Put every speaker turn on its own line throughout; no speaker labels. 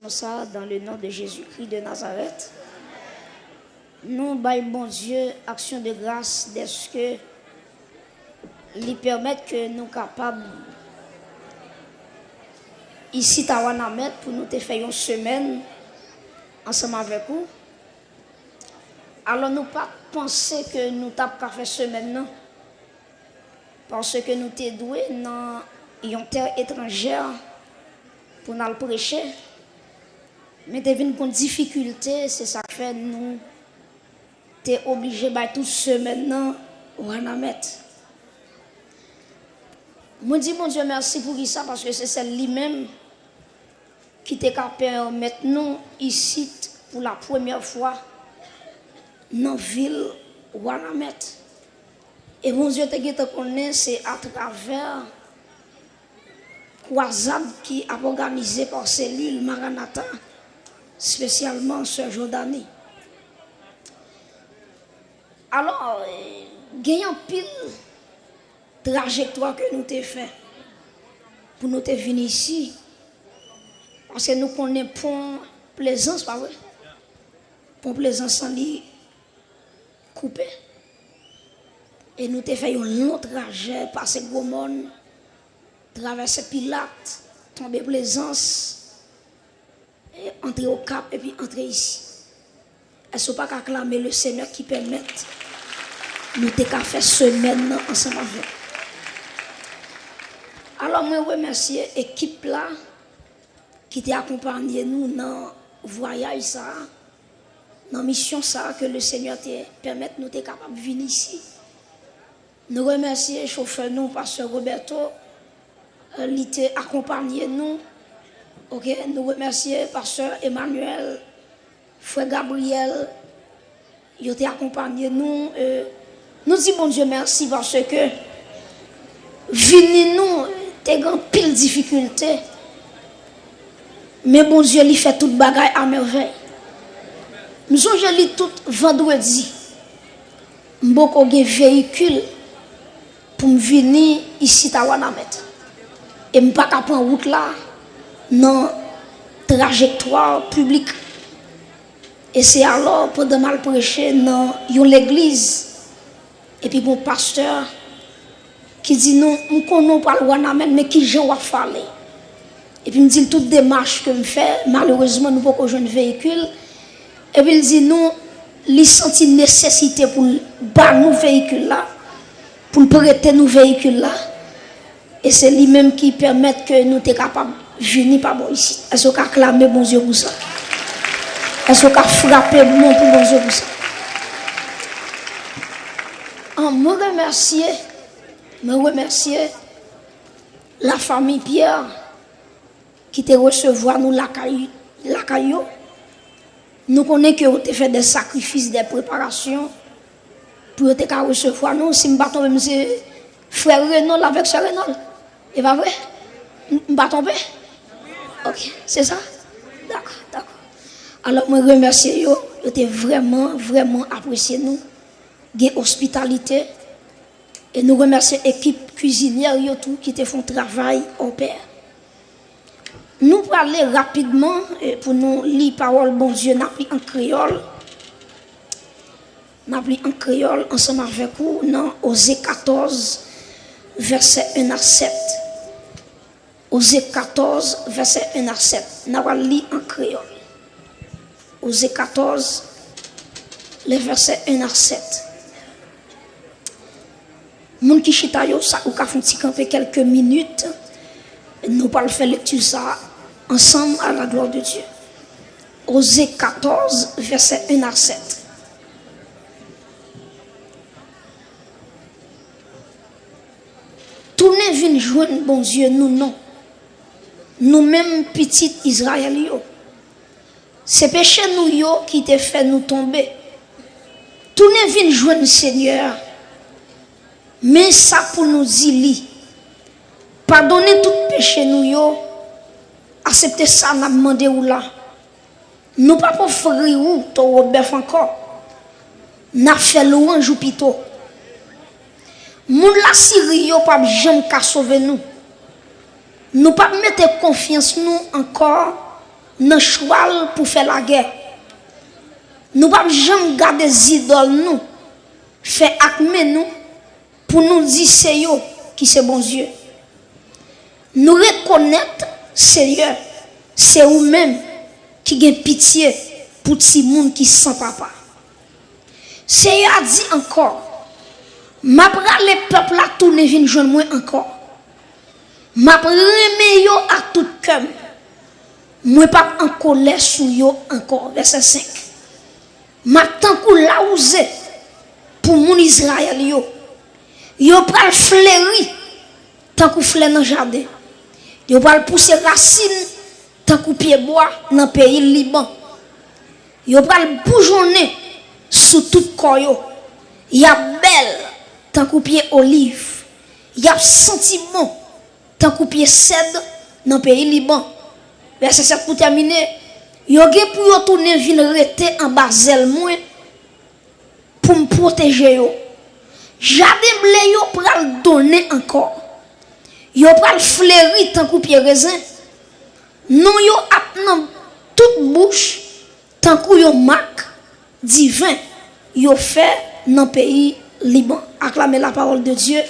Ça dans le nom de Jésus-Christ de Nazareth. Nous, bon Dieu, action de grâce, d'est-ce que lui permettre que nous capables ici à Wanamet pour nous te faire une semaine ensemble avec vous. Alors nous pas penser que nous t'avons qu'à faire semaine non. Parce que nous t'es doué dans une terre étrangère pour nous prêcher. Mais devine pour difficulté, c'est ça que fait nous t'es obligé de toute semaine maintenant Wanamet. Moi dis mon Dieu merci pour ça parce que c'est celle lui-même qui t'a permettre nous ici pour la première fois dans la ville Wanamet. Et mon Dieu te connaît c'est à travers croisade qui a organisé par cellule Maranatha, spécialement Sœur Jordanie. Alors, gagnant pile trajectoire que nous t'ai fait pour nous te venir ici, parce que nous connaissons Pont Plaisance, pas vrai? Pont Plaisance sans lit coupé. Et nous t'ai fait un long trajet, passer Gaumont, traverser Pilate, tomber Plaisance, et entrer au Cap et puis entrer ici. Est-ce pas acclamer le Seigneur qui permet nous te faire semaine ensemble avec. Alors moi remercie l'équipe là qui t'a accompagné nous dans le voyage ça, dans la mission ça que le Seigneur te permet nous te capable de venir ici. Nous remercions chauffeur nous pasteur Roberto il t'a accompagné nous. OK, nous remercions pasteur Emmanuel, frère Gabriel, il t'a accompagné nous. Nous disons bon Dieu merci parce que venir nous t'es grand pile difficulté. Mais bon Dieu il fait toute bagaille à merveille. Nous sommes lis tout vendredi. Beaucoup de véhicules pour venir ici à Wanamet. Et je ne pas prendre route là dans trajectoire publique. Et c'est alors pendant mal prêcher dans l'église et puis mon pasteur qui dit non, nous connaissons pas le Wanamet mais qui j'en va parler. Et puis il me dit toute démarche que je fais, malheureusement nous pas jouer un véhicule. Et puis il dit non, il senti nécessité pour battre nos véhicules là, pour prêter nos véhicules là. Et c'est lui-même qui permet que nous sommes capables de venir par ici. Est-ce qu'on a acclamé bon Dieu pour ça? Est-ce qu'on a frappé bon pour bon Dieu pour ça? Me remercier la famille Pierre qui te recevoir nous la caillou. Nous connaissons que vous avez fait des sacrifices, des préparations pour te recevoir nous. Si nous battons même frère Renaud avec sœur Renaud, c'est pas vrai? Nous battons pas? Ok, c'est ça? D'accord. Alors, je remercie vous. Vous avez vraiment apprécié nous. Vous avez hospitalité. Et nous remercions l'équipe cuisinière qui te font travail au père. Nous parler rapidement pour nous lire parole bon Dieu n'a pris en créole. N'a pris en créole ensemble avec vous dans Osée 14 verset 1 à 7. Osée 14 verset 1 à 7. N'a pas lire en créole. Osée 14 les versets 1 à 7. Moun qui chita yo ça ou ka font ti camper quelques minutes. Nous pas le faire lecture ça ensemble à la gloire de Dieu. Osée 14 verset 1 à 7. Tournez vinn joindre bon Dieu nous non. Nous même petit Israël yo. C'est péché nous yo qui te fait nous tomber. Tournez vinn joindre Seigneur. Mais ça pour nous dire, pardonnez tout péché nous yo, acceptez ça n'a demandé ou là. Nous pas pour faire ou to Robert encore. N'a fait louange ou pito. Moun la Syrie yo pas jamais ka sauver nous. Nous pas mettre confiance nous encore dans cheval pour faire la guerre. Nous ne pouvons jamais garder des idoles, nous, faire acmer nous, pour nous dire c'est eux qui c'est bon Dieu. Nous reconnaître, Seigneur, c'est vous-même qui avez pitié pour ces gens qui sont papa. Seigneur a dit encore, m'a les peuples à tourner vinn joindre moi encore. M'a remet yo à tout cœur. Moi pas en colère sur yo encore. Verset 5. M'a tant kou laouze pour mon Israël yo. Yo pral fleuri tant kou fleur dans jardin. Yo pral pousser racine tant kou pied bois dans pays Liban. Yo pral bourgeonner sous tout corps yo. Y a belle tant kou pied olive. Y a sentiment tant kou pied cèdre dans pays Liban. Verset 7 pour terminer. Yo gen pour yo tourner vinn rete en basel moi pour me protéger yo. Jardin blé yo pral donner encore. Yo pral fleuri tant kou pied raisin. Non yo ap nan toute bouche tant kou yo mak divin yo fait dans pays Liban. Acclamez la parole de Dieu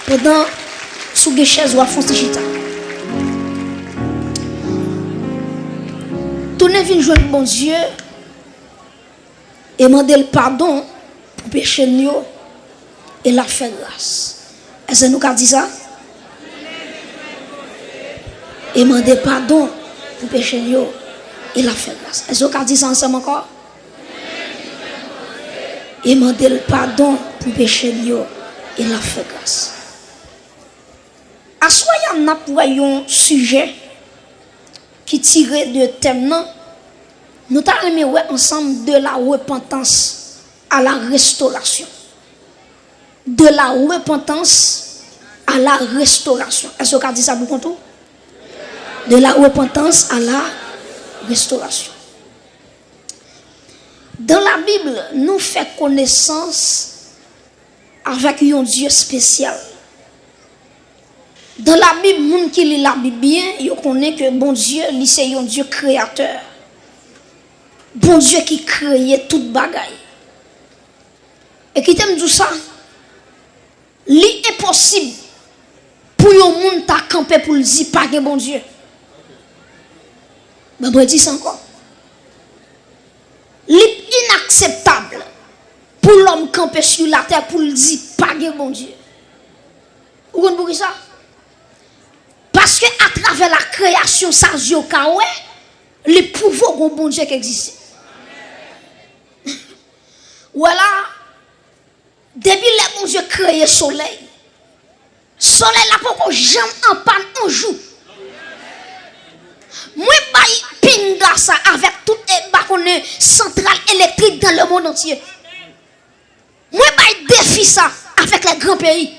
pendant sous ge chaise ou à fond chita. Tournez vinn joindre bon Dieu et demander le pardon pour péché nous et la faire grâce. Est-ce que nous avons dit ça? Et demander pardon pour péché nous et la faire grâce. Est-ce que nous avons dit ça ensemble encore? Et demander le pardon pour péché nous et la faire grâce. À soi, il y a un sujet qui tire de thème non, nous t'allons ensemble de la repentance à la restauration. De la repentance à la restauration. Est-ce qu'on dit ça pour tout? De la repentance à la restauration. Dans la Bible, nous faisons connaissance avec un Dieu spécial. Dans la Bible, moun qui lit la Bible bien, yo connaît que bon Dieu, c'est un Dieu créateur. Bon Dieu qui crée toute bagaille. Et qui t'aime dit ça, li est possible pour un monde ta camper pour le dire pas que bon Dieu. Ben moi dis ça encore. Li inacceptable pour l'homme camper sur la terre pour le dire pas que bon Dieu. Vous comprenez ça? Parce que à travers la création, ça les pouvoirs de bon Dieu qui existent. Voilà, depuis le bon Dieu créé le soleil, soleil là pour jamais en panne un jour. Moi, je pinga ça avec toutes les centrales électriques dans le monde entier. Moi, je défie ça avec les grands pays.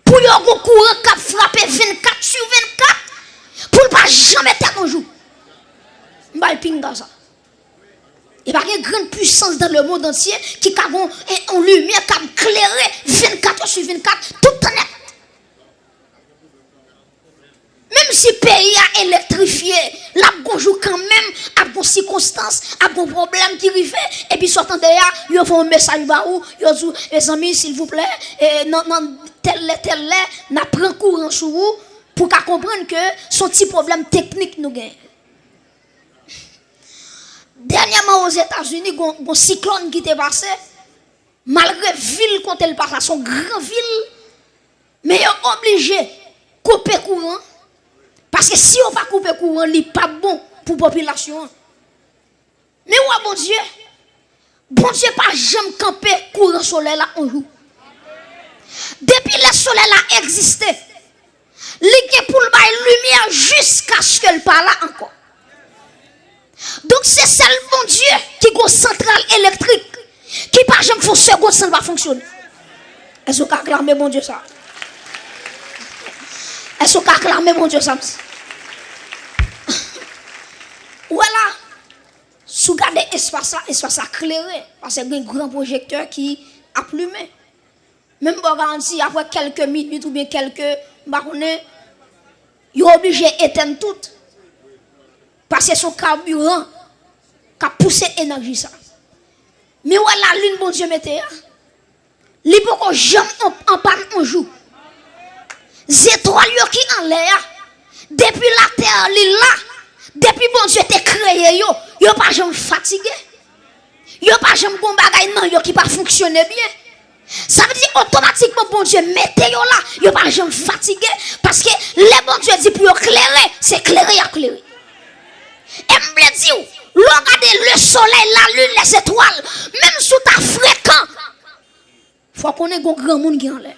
Pour y avoir un courant qui frappe 24 sur 24, pour ne pas jamais terre un jour. Je vais pinga ça. Il n'y a pas une grande puissance dans le monde entier qui a une lumière qui a éclairé 24 heures sur 24, tout le temps. Même si le pays a électrifié, la bonjour quand même, à bonnes circonstances, à bon problème qui arrive, et puis sortant derrière, ils font un message bas où, ils disent, les amis, s'il vous plaît, non, tel, n'a pris courant sur vous, pour qu'à comprendre que son petit problème technique nous gagne. Dernièrement aux États-Unis, il y a un cyclone qui est passé, malgré la ville quand elle passe, son grand ville, mais il est obligé de couper courant. Parce que si on ne pas couper courant, ce n'est pas bon pour la population. Mais ouais, bon Dieu pas jamais camper courant soleil là un jour. Depuis le soleil là existait, il est pour la lumière jusqu'à ce qu'elle parle là encore. Donc c'est seul bon Dieu qui a une centrale électrique qui pas jamais faut seconde ça ne va fonctionner. Est-ce qu'on acclame bon Dieu ça? Est-ce qu'on acclame bon Dieu ça? Voilà. Si vous regardez l'espace éclairé, parce qu'il y a un grand projecteur qui a plumé. Même pour garantir, après quelques minutes ou bien quelques marronnées, il est obligé d'éteindre tout. c'est son carburant qui a poussé l'énergie ça. Mais où la lune, bon Dieu, mettez. Li poko jamais en panne un jour. Les étoiles qui en l'air, depuis la terre, li là, depuis bon Dieu te créé yo pas jamais fatigué. Yo pas jamais bon bagay nan yo qui pas fonctionner bien. Ça veut dire automatiquement bon Dieu mettez yo là, yo pas jamais fatigué parce que les bon Dieu dit pour éclairer, c'est éclairer à éclairer. Et me dit, regardez le soleil, la lune, les étoiles, même sous ta fréquence. Faut qu'on ait un grand monde qui en l'air.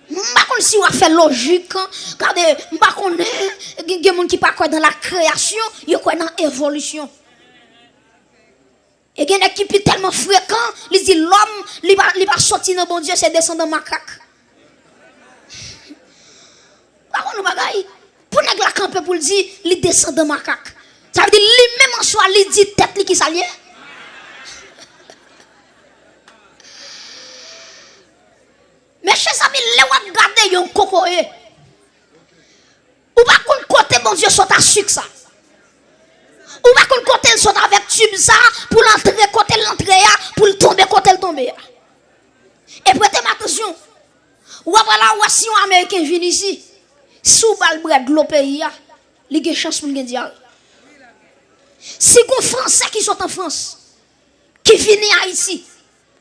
Je si on a fait logique, car je ne sais pas si des gens qui ne croient dans la création, ils croient dans l'évolution. Et il y a une équipe tellement fréquente, ils disent l'homme, il va sortir dans bon Dieu, c'est descendre dans macaque. Par contre, pour ne pas camper pour dire, il descend dans macaque. Ça veut dire lui-même en soi, il dit tête qui s'allie. Mais chers amis, les regardez yon cocoé. Ou pas qu'on côté bon Dieu soit à sucre ça. Ou pas qu'on côté soit avec tube ça pour l'entrer côté l'entrée pour le tomber côté le tomber. Et prêtez attention. Ou voilà ou si un américain vient ici, sous bal bred de l'au pays il a chance pour gagner. Si un français qui sont en France qui vient à ici,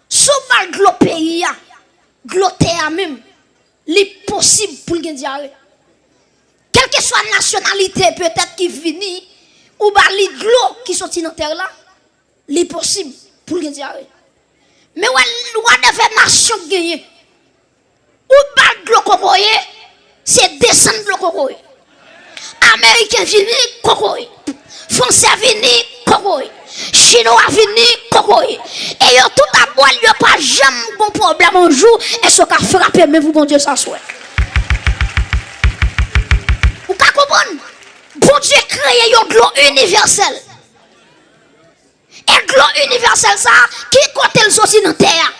sous bal de l'au pays gloté à même, c'est possible pour gagner diarrhée. Quelle que soit la nationalité, peut-être qui finit, ou les glos qui sont dans la terre là, c'est possible pour gagner diarrhée. Mais on a des nations qui gagnent. Ou les glos cocoye, c'est descendre de cocoye. Américain vini, cocoye. Français vini, cocoye. Chinois vini, cocoye. Et yo tout à boire, yo pas jamais bon problème un jour, et ce qu'a frappé, mais vous, bon Dieu, ça soit. Vous pouvez comprendre? Bon Dieu créé un glow universel. Et glow universel, ça, qui côté le sorti dans la terre?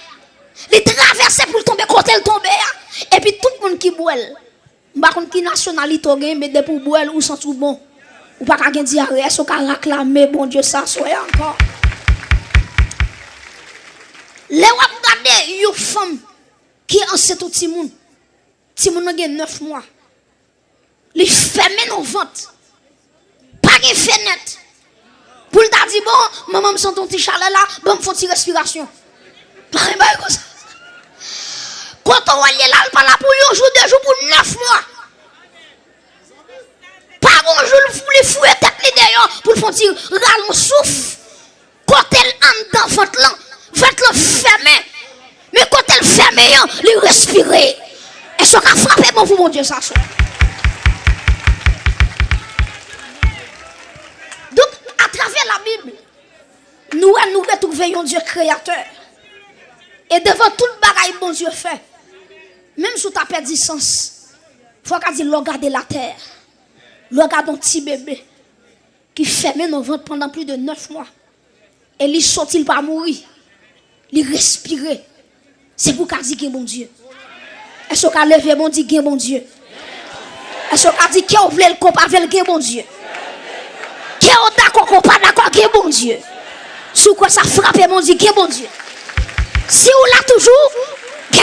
Il traverse pour tomber côté le tomber. Et puis tout le monde qui boit. Par contre, qui nationalité, mais de pour boire ou sans tout bon. Ou pas qu'à dire, est-ce qu'on réclamer, bon Dieu, ça soit encore. Les regardez, une femme qui est enceinte au Timoun. Timoun a 9 mois. Les ferme nos ventres. Pas de fenêtre. Pour le dire, bon, maman me sent ton petit chalet là, bon, me font une respiration. Pas comme ça. Quand on va aller là, il parle pour un jour, 2 jours, pour 9 mois. Pas un jour, il faut tête d'ailleurs pour le faire râler souffle. Quand elle entre dans votre langue, votre langue fermée. Mais quand elle fermée, il respire. Et ce qui a frappé, mon Dieu, ça soit. Donc, à travers la Bible, nous retrouvons un Dieu créateur. Et devant tout le bagaille bon Dieu fait, même si tu as perdu sens, il faut qu'il regarde la terre. Regarde un petit bébé qui fermait nos ventres pendant plus de 9 mois. Et il sortit pas mourir. Il respirait. C'est pour qu'il dise bon Dieu. Est-ce qu'il a levé bon Dieu, bon Dieu? Est-ce qu'il a dit qu'il voulait le compas avec le bon Dieu? Qu'il est d'accord qu'on pas d'accord avec bon Dieu? Sous quoi ça frappe mon Dieu, bon Dieu? Si on l'a toujours,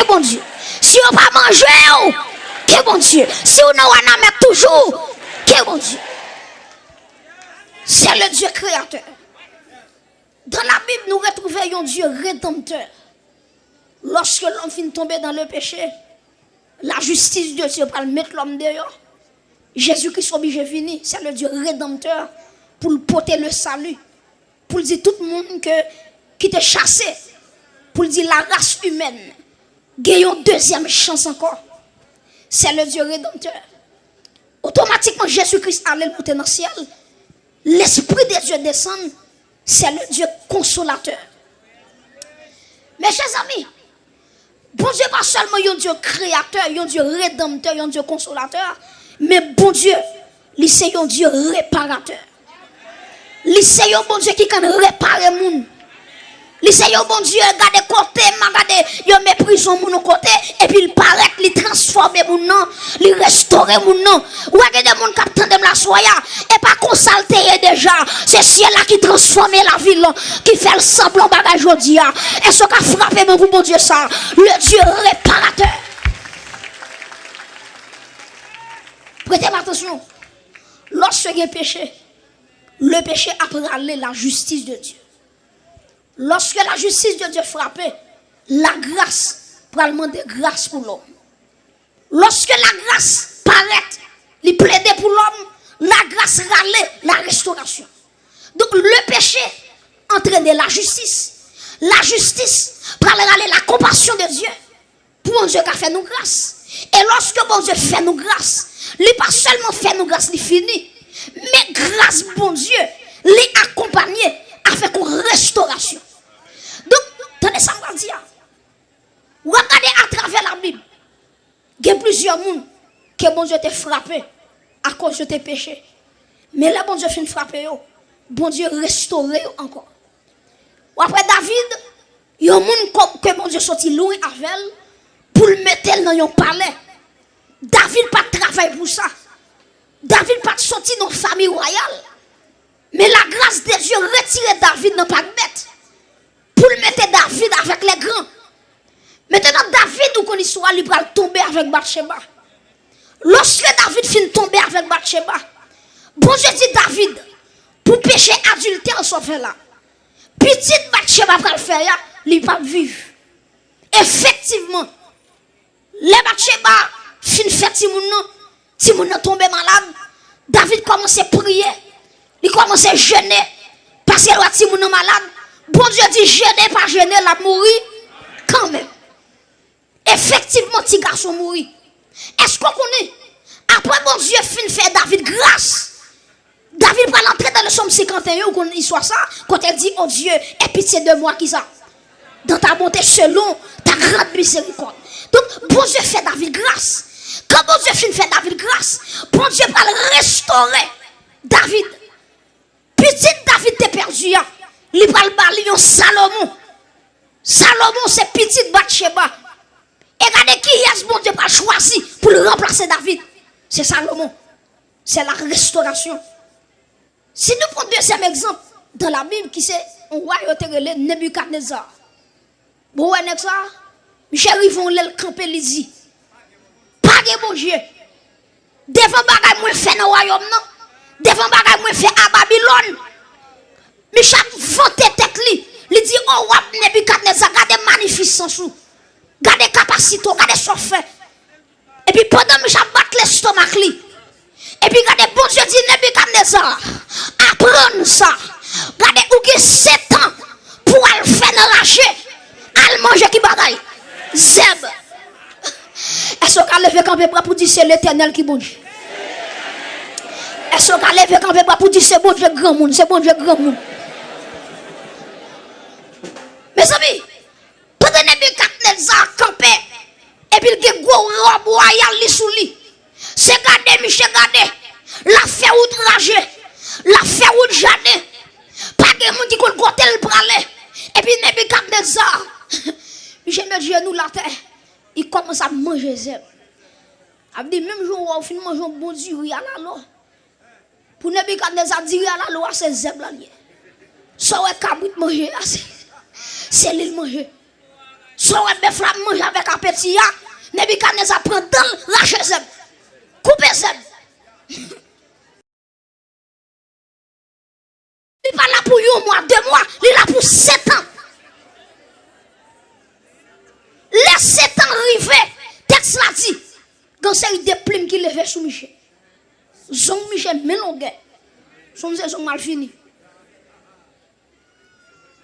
bon Dieu. Si on pas manger, bon Dieu. Si on n'a pas toujours, bon Dieu. C'est le Dieu créateur. Dans la Bible, nous retrouvons un Dieu rédempteur. Lorsque l'homme finit de tomber dans le péché, la justice de Dieu va mettre l'homme dehors. Jésus-Christ est obligé de venir. C'est le Dieu rédempteur pour porter le salut. Pour dire tout le monde qui te chassé. Pour dire la race humaine. Gagne une deuxième chance encore. C'est le Dieu rédempteur. Automatiquement, Jésus-Christ allait monter dans le ciel. L'Esprit de Dieu descend. C'est le Dieu consolateur. Mes chers amis, bon Dieu pas seulement un Dieu créateur, un Dieu rédempteur, un Dieu consolateur, mais bon Dieu, c'est un Dieu réparateur. C'est un bon Dieu qui peut réparer le monde. C'est un bon Dieu, regardez côté, regardez, il méprise mon côté, et puis il paraît, il transforme mon nom, il restaure mon nom. Ou regardez mon capitaine de la et pas consulter déjà. C'est ciel là qui transforme la ville, qui fait le semblant bagage aujourd'hui. Et ce qui a frappé mon bon Dieu ça, le Dieu réparateur. Prêtez attention. Lorsque il y a péché, le péché a râlé la justice de Dieu. Lorsque la justice de Dieu frappe, la grâce pour demander grâce pour l'homme. Lorsque la grâce paraît, il plaide pour l'homme, la grâce râle la restauration. Donc le péché entraîne la justice. La justice pour râler la compassion de Dieu. Pour mon Dieu qui a fait nous grâce. Et lorsque bon Dieu fait nous grâce, il n'a pas seulement fait nous grâce, il finit. Mais grâce bon Dieu, les accompagner avec une restauration. Donc, tenez ça me dire. Regardez à travers la Bible. Il y a plusieurs personnes que bon Dieu t'a frappé à cause de tes péchés. Mais là, bon Dieu fait frapper, bon Dieu restauré encore. Après David, il y a un monde que bon Dieu sorti loin avec elle pour le mettre dans un palais. David pas travaillé pour ça. David pas sorti dans une famille royale. Mais la grâce de Dieu retire David dans pas bête. Pour le mettre David avec les grands. Maintenant, David, ou qu'on y soit, il va tomber avec Bathsheba. Lorsque David finit tomber avec Bathsheba, bon Dieu dit David, pour pécher adultère, soit fait là. Petite Bathsheba va le faire, il va vivre. Effectivement, les Bathsheba fin fait Timoun tombé malade. David commence à prier, il commence à jeûner parce que Timoun malade. Bon Dieu dit jeûner, pas jeûner, la mourir quand même. Effectivement, petit garçon mourit. Est-ce qu'on connaît? Après, bon Dieu fin fait David grâce. David va l'entrer dans le psaume 51 ou qu'on y soit ça, quand elle dit, oh Dieu, aie pitié de moi qui ça. Dans ta bonté selon ta grande miséricorde. Donc, bon Dieu fait David grâce. Quand bon Dieu fait David grâce, bon Dieu va le restaurer. David, petit David t'es perdu. Il va le balayer Salomon. Salomon, c'est petit Bathsheba. Et regardez qui est-ce bon Dieu va choisir pour le remplacer David. C'est Salomon. C'est la restauration. Si nous prenons deuxième exemple dans la Bible, qui c'est un roi qui est Nebuchadnezzar. Bon, Nebuchadnezzar, Michel Rivon l'a campé, il dit, pas de bon Dieu. Devant bagay moi fait dans le royaume, non? Devant bagay moi fait à Babylone. Michel vanté tête li. Il dit, oh, roi Nebuchadnezzar, regardez magnificence. Regardez capacité, regardez son fait. Et puis pendant que je batte l'estomac, et puis regardez, bon Dieu dit Nebuchadnezzar, apprendre ça. Regardez, où il 7 ans pour le faire enrager, à manger qui bagaille. Zeb. Est-ce qu'on a levé quand même pour dire c'est l'éternel qui bon Dieu? Est-ce qu'on a levé quand même pour dire c'est bon Dieu grand monde, c'est bon Dieu grand monde? Mes amis, pendant que Nebuchadnezzar campé, et puis il y a un gros robe royal sous lui. C'est gardé, Michel, gardé. La fait outrager. La fait outrager. Pas de monde qui compte côté le pralé. Et puis Nebuchadnezzar, Michel met genou la terre. Il commence à manger zèbre. Il dit même jour où on finit manger un bon Dieu à la loi. Pour Nebuchadnezzar dire à la loi c'est zèbre là. Ça ouais cabrit manger c'est l'île manger. Ça ouais bœuf la manger avec appétit. Nebuchadnezzar prend dans lâche zèbre. Coupez zèbre. Il n'est pas là pour 1 mois, 2 mois, il est là pour 7 ans. Les 7 ans arrivés, texte l'a dit, quand c'est une des plumes qui levait sous Michel. Zon Michel, mais non, son saison mal fini.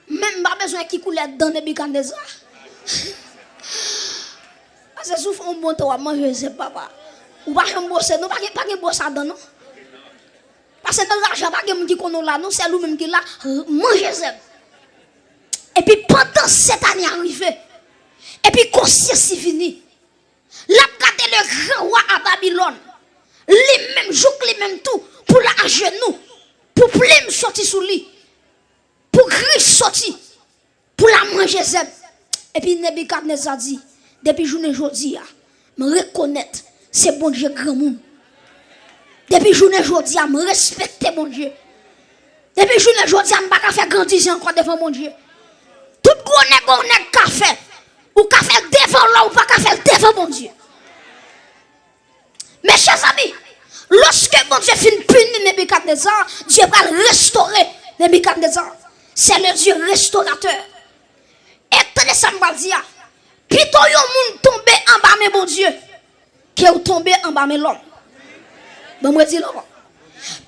Même pas besoin qui coule dans les Nebuchadnezzar. Parce que souvent on monte à manger, c'est papa. Ou pas un boss, non, pas un boss à non. Parce que dans l'argent, pas un qui connaît là, non, c'est lui-même qui l'a mangé. Et puis pendant cette année arrivée, et puis conscience est fini. L'a gardé le grand roi à Babylone. Les mêmes jours, les mêmes tout, pour la à genoux, pour plein sortir sous lui, pour gris sortir, pour la manger zeb. Et puis Nebuchadnezzar dit, depuis journée aujourd'hui, me reconnaître, c'est bon Dieu grand monde. Depuis journée aujourd'hui, je me respecte mon Dieu. Depuis journée aujourd'hui, je ne vais pas faire grandir encore devant mon Dieu. Tout le monde a fait. Ou qu'a fait devant là, ou pas qu'a fait devant mon Dieu. Mes chers amis, lorsque mon Dieu finit punir Nebuchadnezzar, Dieu va restaurer Nebuchadnezzar. C'est le Dieu restaurateur. Et tenez ça, me dire, plutôt yon moun tomber en bas, mais mon Dieu, que vous tombez en bas, mais l'homme. Bon, moi, dis le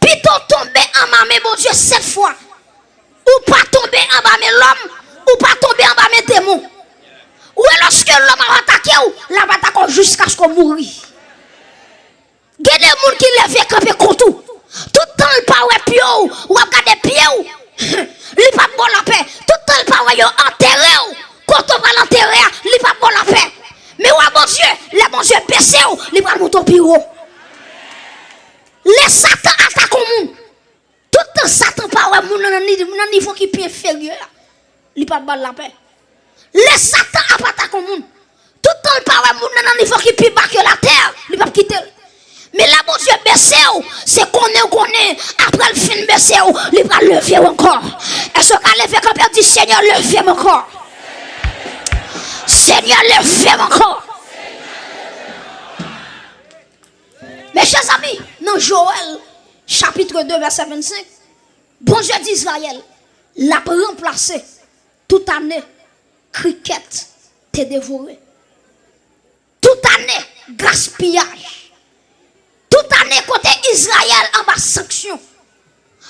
plutôt tomber en bas, mais mon Dieu, 7 fois. Ou pas tomber en bas, mais l'homme, ou pas tomber en bas, mais démon. Ou lorsque l'homme a attaqué, la bataille jusqu'à ce qu'on mourit. Il y a des gens qui lèvent camper contre tout. Tout le temps, il parle de pied, ou regarde pied, il pas bon la paix. Tout le temps, il parle de enterré. Quand on va l'enterrer, il pas bon la paix. Mais ouais, mon Dieu, le bon Dieu baissé, il va monter au bureau. Les Satan attaquent au monde. Tout le temps, Satan parle de un niveau qui est inférieur. Il pas bon la paix. Les Satan attaquent au monde. Tout le temps, il parle de un niveau qui est plus bas que la terre. Il pas quitter. Mais là, mon Dieu, baissé, c'est qu'on est, après le film baissé, il va lever encore. Est-ce qu'on lever quand on dit Seigneur, levez-moi encore? Seigneur, levez-moi encore. Mes chers amis, dans Joël, chapitre 2, verset 25, bon Dieu d'Israël l'a remplacé toute année, cricket t'est dévoré. Toute année, gaspillage. Toute année, côté Israël, en bas sanction.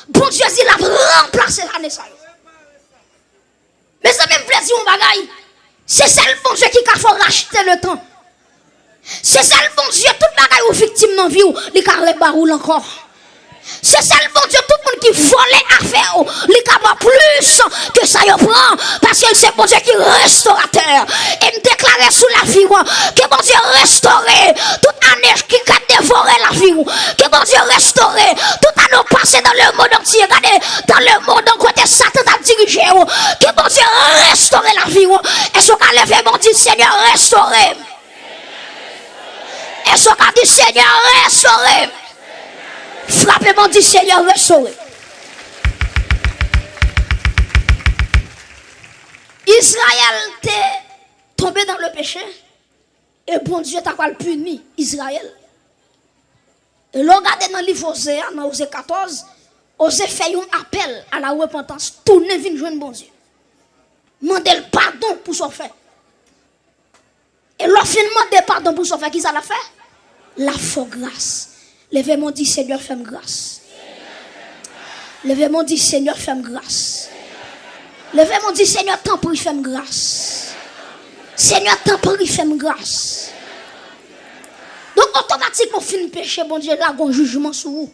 Bon Dieu dit, il a remplacé l'année ça. Mais ça même plaisir un bagaille. C'est ça le bon Dieu qui a fait racheter le temps. C'est ça le bon Dieu, toute bagaille ou victime dans la vie, il a rebarroul encore. C'est ça le bon Dieu, tout le monde qui volait affaire, il a plus que ça y prend. Parce que c'est bon Dieu qui est restaurateur. Et me déclarer sous la vie que bon Dieu restaurer toute année qui a dévoré la vie. Que bon Dieu restaurer toute année passée dans le monde entier. Dans le monde en côté Satan a dirigé. Que bon Dieu restaurer la vie. Et ce qu'a levé bon Dieu, Seigneur, restaurer. Et ce qu'a dit, Seigneur, restaurer. Frappez mon dit Seigneur, restaurer. Israël t'est tombé dans le péché. Et bon Dieu t'a pas puni Israël. Et l'on regarde dans le livre Osée, dans Osée 14, Osée fait un appel à la repentance. Tournez, venez joindre bon Dieu. Mandez le pardon pour son fait. Et l'on fait demander pardon pour son fait. Qui ça l'a fait? La faux grâce. Levez-moi dit Seigneur, fais-moi grâce. Levez-moi dit Seigneur, fais-moi grâce. Levez-moi dit Seigneur, t'en prie, fais-moi grâce. Seigneur, t'en prie, fais-moi grâce. Donc automatiquement, fin péché, bon Dieu, là, un jugement sur vous.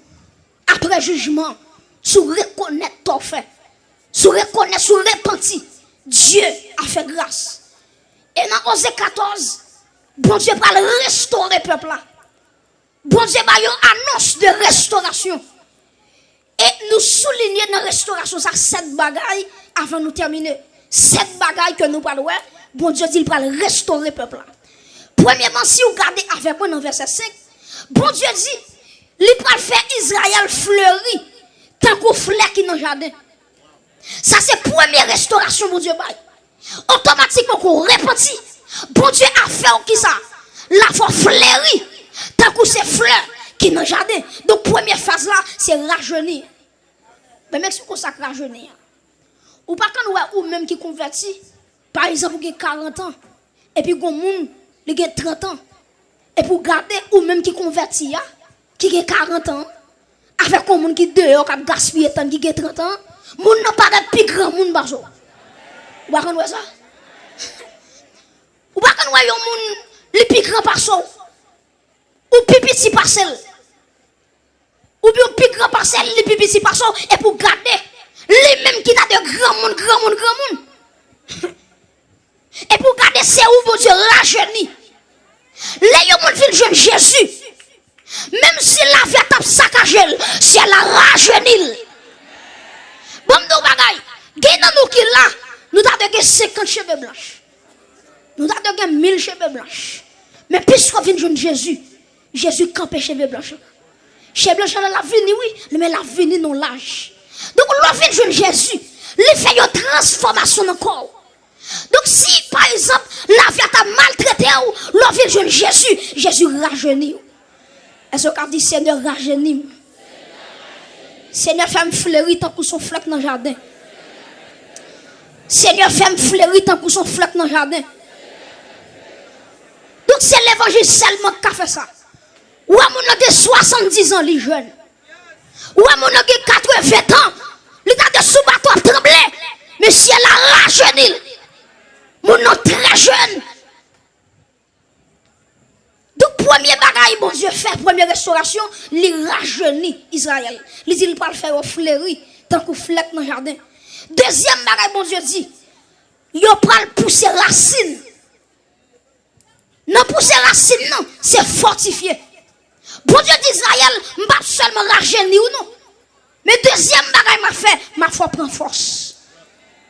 Après jugement, sur reconnaître ton fait. Sur reconnaître, sur repentir. Dieu a fait grâce. Et dans Osée 14, bon Dieu va restaurer le peuple là. Bon Dieu va une annonce de restauration. Et nous soulignons dans la restauration ça 7 bagailles avant de nous terminer. 7 bagailles que nous parlons. Bon Dieu dit qu'il va restaurer le peuple là. Premièrement, si vous regardez avec moi dans verset 5, bon Dieu dit, il va faire Israël fleurir tant qu'au fleur qui dans le jardin. Ça c'est la première restauration, bon Dieu. Automatiquement, qu'on repentit. Bon Dieu a fait qui ça? La foi fleurir tant que ces fleurs qui dans le jardin. Donc, première phase là, c'est rajeunir. Mais même si on consacre rajeunir. Ou pas quand ou même qui convertit, par exemple, qui a 40 ans, et puis il y a 30 ans, et pour garder ou même qui convertit, qui a 40 ans, avec un monde qui dehors, qui a gaspillé tant qui a 30 ans, moun n'a pas de plus grand monde bazo. Ou pas quand ça? Ou pas quand un monde le plus grand parcelle, ou plus petit parcelle, ou bien plus grand parcelle, le plus petit parcelle, et pour garder les mêmes qui a de grand monde. Et pour garder c'est où bon Dieu rajeuni. Les gens viennent jeune Jésus. Même si la vie tape saccagé, c'est la rajeuni. Bon nous bagaille. Gagne nous qui là, nous avons 50 cheveux blancs. Nous avons 1000 cheveux blancs. Mais puisqu'on vient jeune Jésus, Jésus campé cheveux blancs. Chez Blanche la vini oui, mais la vini non l'âge. Donc l'on vient jeune Jésus, il fait une transformation dans le corps. Donc si par exemple la vie t'a maltraité ou l'on vient jeune Jésus, Jésus rajeunit. Est-ce qu'on dit Seigneur rajeunit? Seigneur fait me fleurir tant que son fleuve dans le jardin. Seigneur fait me fleurir tant que son fleuve dans le jardin. Donc c'est l'évangile seulement qui a fait ça. Ou à mon de 70 ans, les jeunes. Ou à mon de 80 ans, les gars de sous bateau tremblé. Mais si elle a rajeuni, mon nom très jeune. Donc, premier bagaille, bon Dieu fait, première restauration, il rajeunit Israël. Il dit, il va le faire au fleuri, tant qu'on flèque dans le jardin. Deuxième bagaille, bon Dieu dit, il va le pousser racine. Non, pousser racine, non, c'est fortifié. Bon Dieu d'Israël, je ne vais pas seulement rajeunir ou non. Mais deuxième bagaille m'a fait, ma foi prend force.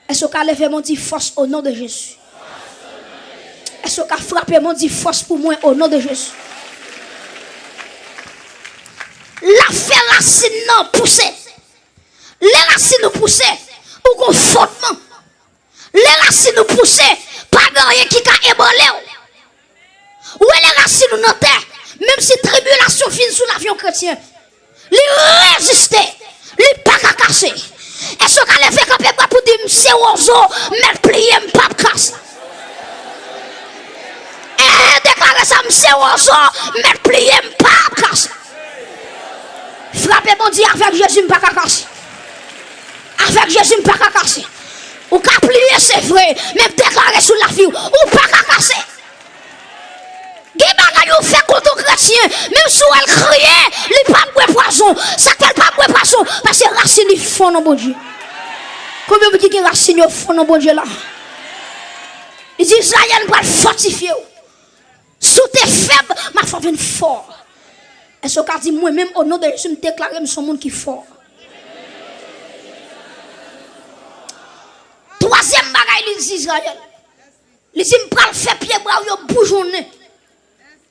Est-ce qu'on a levé mon dit force au nom de Jésus? Est-ce qu'on a frappé mon dit force pour moi au nom de Jésus? La fait racine non pousser. Les racines nous pousser ou qu'on fondement. Les racines nous pousser, pas rien qui a ébranlé. Ou les racines nous notent. Même si tribulation finit sous l'avion chrétien, les résister, les pas qu'à casser. Est-ce qu'on a fait camper pour dire c'est oiseau, mais plié, pas casse. Et déclarer ça, c'est oiseau, mais plié, pas casse. Frappez mon Dieu avec Jésus, pas qu'à casser. Avec Jésus, pas qu'à casser. Ou qu'à plier, c'est vrai, mais déclarer sous la vie, ou pas qu'à casser. Vous fait contre chrétien, même si elle criait, il pas boire poisson, ça qu'elle pas boire poisson, parce que racine il fond dans bon Dieu. Combien vous dites que racine il fond dans bon Dieu là? Il dit Israël va fortifier. Sous tes faibles, ma foi vient fort. Est-ce qu'on dit moi-même au nom de Jésus, me déclarer son monde qui est fort. Troisième bagaille, il dit Israël. Il dit me prend faire pied bras yo bougeonner.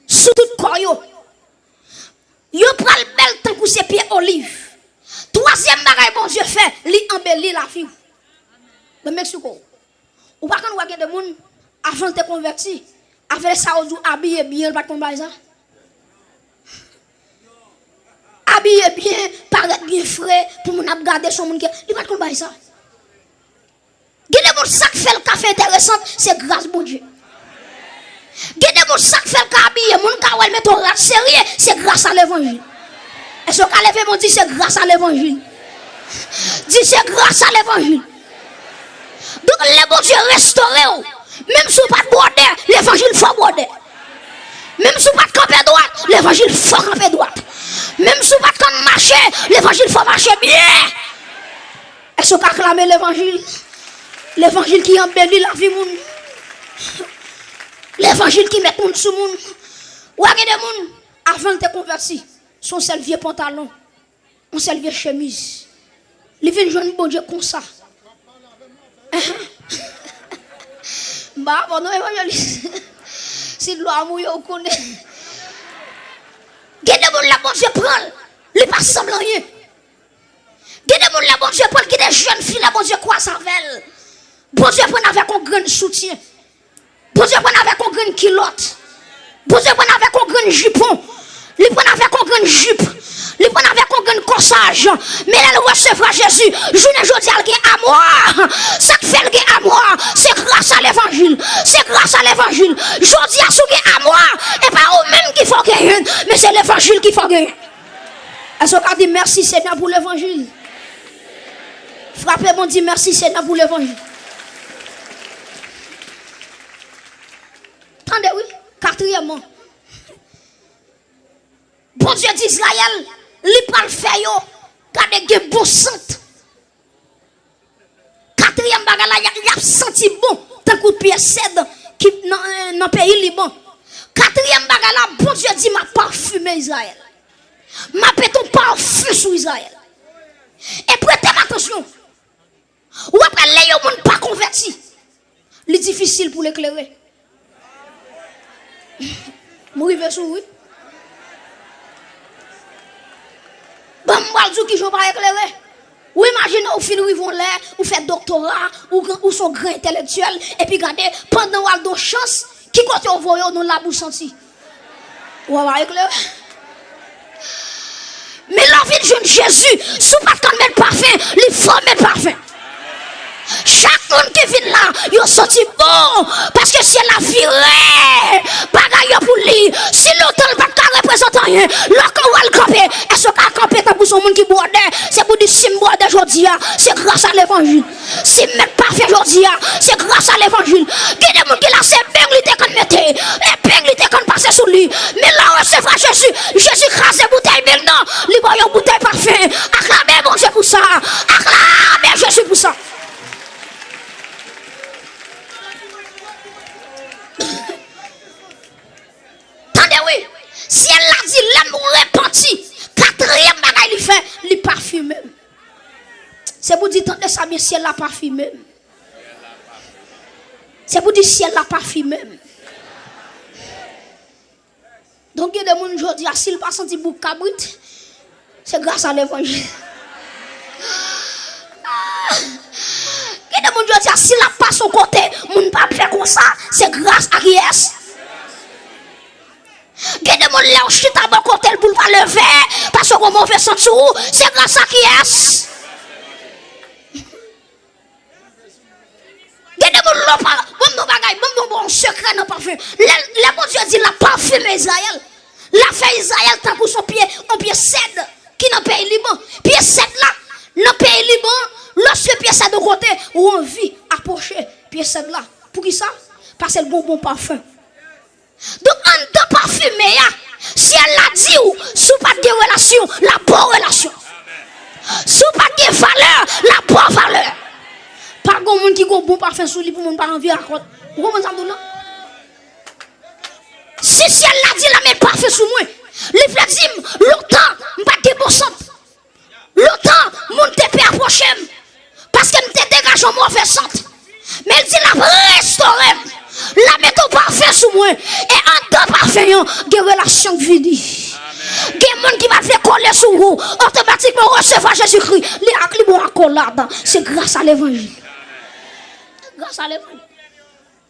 Sous tout corps yo. Yo pral bel tant que ses pieds olive. Troisième bagaille bon Dieu fait, li embellit la vie. Dans Mexico. Ou pas quand on a des monde avant de te convertir, avec ça on habillé bien pas qu'on bail ça. Habillé bien, paraître bien frais pour mon garder son monde qui il pas qu'on bail ça. Gade mon sac fait le café intéressant, c'est grâce bon Dieu. Gade mon sac fait le habillé, mon kawel met ton rat sérieux, c'est grâce à l'évangile. Est-ce qu'on a levé mon dit c'est grâce à l'évangile? Dis c'est grâce à l'évangile. Donc le bon Dieu restauré, même si vous pas de border, l'évangile faut border. Même si vous pas de camper droite, l'évangile faut camper droite. Même si vous pas de marcher, l'évangile faut marcher bien. Est-ce qu'on a acclamé l'évangile? L'évangile qui embellit la vie moun. L'évangile qui met moun sous moun. Ou a des moun avant de te convertir, son seul vieux pantalon, son seul vieux chemise. Il vient joindre bon Dieu comme ça. Bah bon non évangéliste. Si loi mouille on connaît. Gade moun la bon Dieu prend, il pas semble rien. Gade moun la bon Dieu prend qui des jeunes filles la bon Dieu croit sa velle. Bon Dieu prend avec un grand soutien. Bon Dieu prend avec un grand culotte. Bon Dieu prend avec un grand jupon. Il prend avec un grand jupe. Il prend avec un grand corsage. Mais elle recevra Jésus. Je ne dis pas à moi. Ça fait le à moi. C'est grâce à l'évangile. C'est grâce à l'évangile. Je dis à ceux à moi. Et pas eux-mêmes qui font gagner. Mais c'est l'évangile qui fait gagner. Est-ce qu'on dit merci Seigneur pour l'évangile? Frappez-moi, dit merci Seigneur pour l'évangile. Attendez, oui. Quatrièmement. Bon Dieu d'Israël, il prend le fait, regardez que bon sent. Quatrième bagage, il a senti bon, tant que pied cède qui dans le pays Liban. Quatrième bagage, bon Dieu dit m'a parfumé Israël. M'a fait ton parfum sur Israël. Et prêtez attention. Ou après les gens ne pas convertis. C'est difficile pour l'éclairer. Mourir sur oui. Bon, moi, je dis qui je pas éclairer. Ou imaginez, au fin, ils vont là, ou fait doctorat, ou son grand intellectuel, et puis regardez, pendant ou de chance, qui côté on voit dans la bouche senti. Ou va éclairer. Mais la vie de jeune Jésus, sous pas de mettre parfum, il faut mettre parfum. Chaque monde qui vient là, il a sorti bon. Parce que c'est la virée. Bagaille pour lui. Si l'autre ne peut pas représenter rien, lorsqu'on va le camper, est-ce qu'on va camper pour son monde qui boit? C'est pour dire si je bois aujourd'hui, c'est grâce à l'évangile. Si je ne mets pas fait aujourd'hui, c'est grâce à l'évangile. Il y a des gens qui là, c'est bien lui qu'on mettait. Et bien lui qu'on passait sous lui. Mais là, c'est vrai, Jésus crase les bouteilles maintenant. Il boit une bouteille parfum. Acclamez bon Dieu pour ça. Acclamez Jésus pour ça. Attendez, oui. Si elle a dit l'amour repenti, quatrième bagaille, il fait, il parfume même. C'est pour dire, attendez ça bien, si elle l'a parfumé même. C'est pour dire, si elle l'a parfumé même. Donc, il y a des gens qui disent, s'il n'a pas senti bouc cabrit, c'est grâce à l'évangile. Il y a des gens qui disent, s'il n'a pas son côté, il ne peut pas faire comme ça, c'est grâce à qui est. Il y a des gens qui disent, je suis à mon côté pour ne pas lever, parce que mon mauvais sens, c'est grâce à qui est. Il y a des gens qui disent, bon secret dans le parfum. Le bon Dieu dit, la parfum Israël. La fait Israël, tant pour son pied, on pied cède, qui dans le pays Liban. Pied cède là, dans le pays Liban, lorsque pied cède de côté, où on vit approcher pied cède là. Pour qui ça? Parce que c'est le bon parfum. Donc, en deux parfumés, si elle l'a dit, sous pas de relation, la bonne relation. Sous pas de valeur, la bonne valeur. Pas de monde qui a un bon parfum sous lui pour ne pas envie à côté. Vous comprenez ça? Si elle l'a dit, la même parfum sous moi. Les frères disent, longtemps, je ne pas de bon sang. Longtemps, mon TP approché. Parce que je me dégage en mauvais sang. Mais elle dit, la restaurer. La mettre au parfum sous moi. Et en deux parfums, il y a une relation vie. Il y a des gens qui va faire coller sur vous. Automatiquement, recevoir Jésus-Christ. Les vont accolade. C'est grâce à l'évangile. Grâce à l'évangile.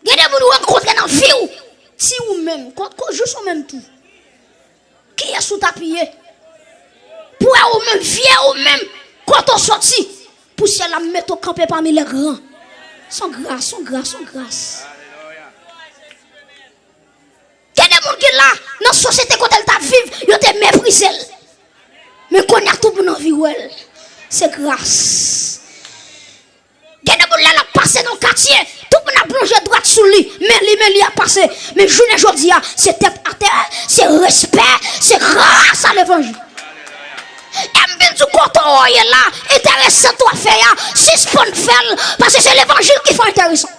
Il y a des gens qui rencontrent dans la vie. Si ou même, quand je suis même tout. Qui est sous ta pied? Pour ou même, vieux ou même, quand on sortit, pour si elle mettre au campé parmi les grands. Son grâce, son grâce, son grâce. Il y a des gens qui là, dans la société, quand elle t'a vivre, ils te méprisé. Mais quand on a tout pour nos vies, c'est grâce. Il y a des gens qui ont passé dans le quartier, tout le monde a plongé droit sous lui, mais lui a passé. Mais je ne dis pas, c'est tête à terre, c'est respect, c'est grâce à l'évangile. Et bien du côté là, intéressant toi faire, suspend faire, parce que c'est l'évangile qui fait intéressant.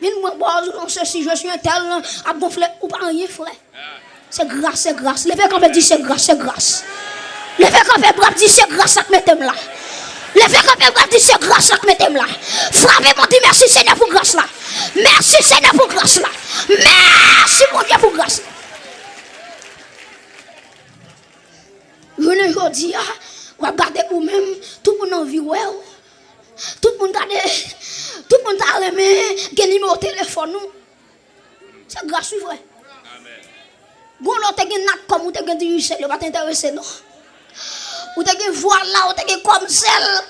Mais moi, si je suis un tel, à gonfler, ou pas rien, frère. C'est grâce, c'est grâce. Les frères quand dit c'est grâce, c'est grâce. Les frères quand dit c'est grâce, ça te met là. Les frères quand dit c'est grâce, ça te met là. Frappez-moi, dis merci Seigneur pour grâce là. Merci Seigneur pour grâce là. Merci mon Dieu pour grâce là. Je ne dis pas, regardez vous-même, tout le monde a envie, tout le monde a aimé, il y a un numéro de téléphone. C'est grâce, vrai. Vous avez un nat comme vous avez dit, vous ne pas t'intéresser, non? Vous avez un voile là, vous avez comme celle,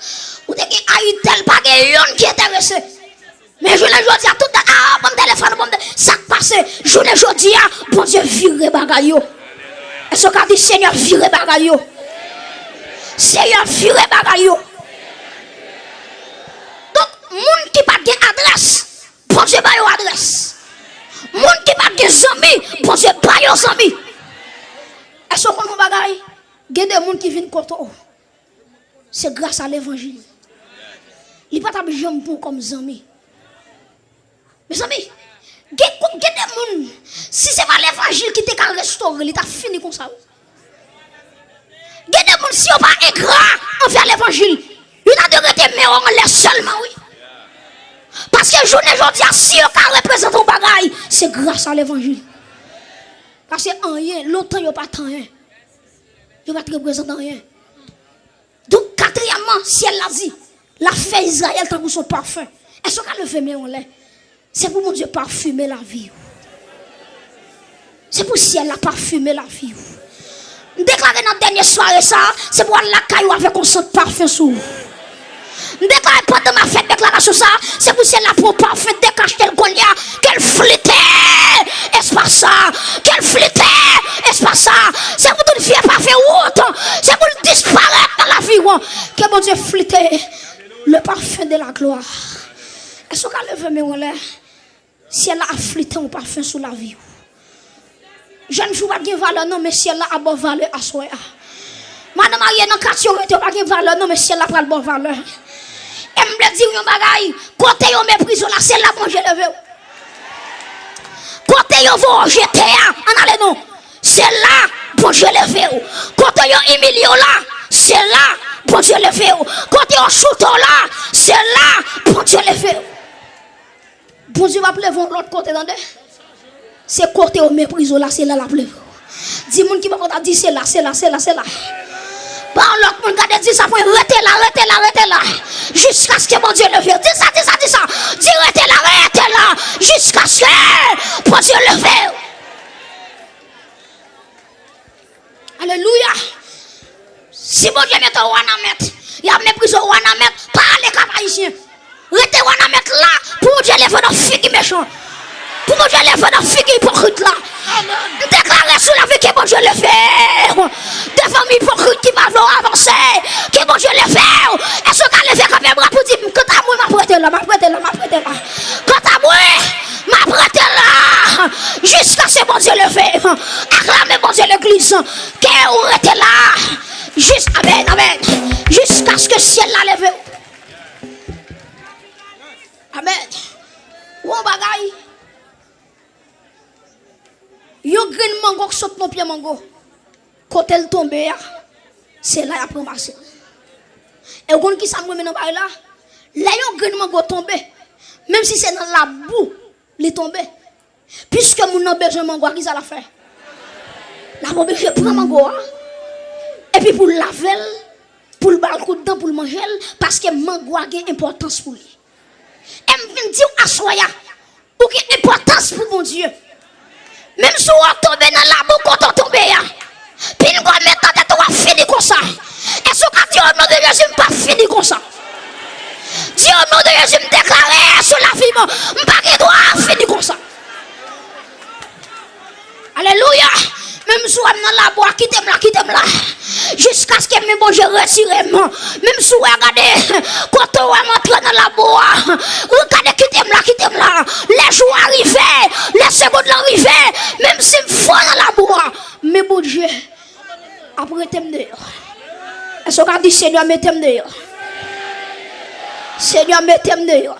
vous avez un aïtel, pas de qui est intéressé. Mais je ne dis pas tout bon téléphone, ça passe. Je ne dis pas, bon Dieu, virez bagaille. Est-ce qu'on dit Seigneur, virez bagaille? Seigneur, virez bagaille. Donc, moun qui pas de adresse, bon Dieu, pas de adresse. Moun qui pas de amis, bon Dieu, pas de amis. Est-ce qu'on dit bagaille? Il y a des gens qui viennent contre eux. C'est grâce à l'évangile. Il n'y a pas de gens pour comme amis. Mes amis, il y a des gens, si ce n'est pas l'évangile qui t'a restauré, il t'a fini comme ça. Il y a des gens, si on pas ingrat envers l'évangile, il a de rester mais on laisse seulement, oui. Parce que je ne dis pas si on représente un bagaille, c'est grâce à l'évangile. Parce que en rien, longtemps il n'y a pas de temps. il va te représenter rien. Donc, quatrièmement, si elle l'a dit, la fait Israël tant pour son parfum. Est-ce qu'elle le fait mieux en l'air? C'est pour mon Dieu parfumer la vie. C'est pour si elle a parfumé la vie. Déclarer dans la dernière soirée ça, c'est pour la caillou avec un son de parfum sur vous. Déclarer pendant ma fête déclaration ça, c'est pour si elle a pour parfum décache qu'elle connaît, qu'elle flittait. Est-ce pas ça? Qu'elle flittait. Est-ce pas ça? C'est pour tout faire parfait autant. C'est pour disparaître dans la vie. Que mon Dieu flittait le parfum de la gloire. Est-ce qu'elle veut me l'air? Si elle a afflicté un parfum sur la vie. Je ne joue pas de valeur, non, mais si elle a bonne valeur à soi. Madame Marie, dans le quartier, elle n'a pas de valeur, non, mais si elle a pas de bonne valeur. Elle me dit, yon bagay, côté yon méprise, là, c'est là, bon, je le veux. Côté yon vont jeter, en allez, non, c'est là, bon, je le veux. Côté yon humilié, là, c'est là, bon, je le veux. Côté yon chouton, là, c'est là, bon, je le veux. Bon Dieu va pleuvoir l'autre côté, c'est côté au méprise, là, c'est là la pleuve. Dis moun qui va dire c'est là, c'est là, c'est là, c'est là. Par l'autre monde qui a dit ça, pour arrêtez là. Jusqu'à ce que mon Dieu le fasse. Dis ça. Dis arrêtez là. Jusqu'à ce que mon Dieu le fasse. Alléluia. Si mon Dieu met au Wanamet, il y a méprise au Wanamet, pas les capaïciens. Restez Wanamet là, pour Dieu le faire dans figue méchant. Pour mon Dieu le faire dans figue hypocrite là. Déclarer sur la vie que mon Dieu le fait. Des femmes hypocrites qui vont avancer. Que mon Dieu le fait. Est-ce qu'elle le fait quand même pour dire quand à moi m'apprêter là. Quand à moi m'apprêter là. Jusqu'à ce que mon Dieu le fait. Acclamez mon Dieu l'église. Que était là. Amen. Jusqu'à ce que le ciel l'a levé. Amen. Ou bagaille. Yo green mango qui saute mon pied mango. Quand elle tombe, c'est là après marcher. Et vous qui ça me met dans là, là yo green mango tombe. Même si c'est dans la boue, il tombe. Puisque mon a besoin de mango, qui ça la fait? La boue je prends mango. Et puis pour laver, pour le balcon dedans, pour le manger, parce que mango a une importance pour lui. Et me dit à soya, pour qu'il ait une importance pour mon Dieu. Même si on tombe dans la boue, quand on tombe, puis nous allons mettre en tête, on va finir comme ça. Est-ce que Dieu au nom de Jésus pas fini comme ça? Dieu au nom de Jésus me déclare sur la vie, je ne pas doit finir comme ça. Alléluia. Même si on est dans la boue, quittez-moi là. Jusqu'à ce que mes bon Dieu retire moi. Même si on regarde, quand on entre dans la boue, regardez, quittez-moi là. Les jours arrivent, les secondes arrivent, même si je suis dans la boue. Mais bon Dieu, après t'aimes dehors. Est-ce qu'on a dit Seigneur, mettez-moi dehors? Seigneur, mettez-moi dehors.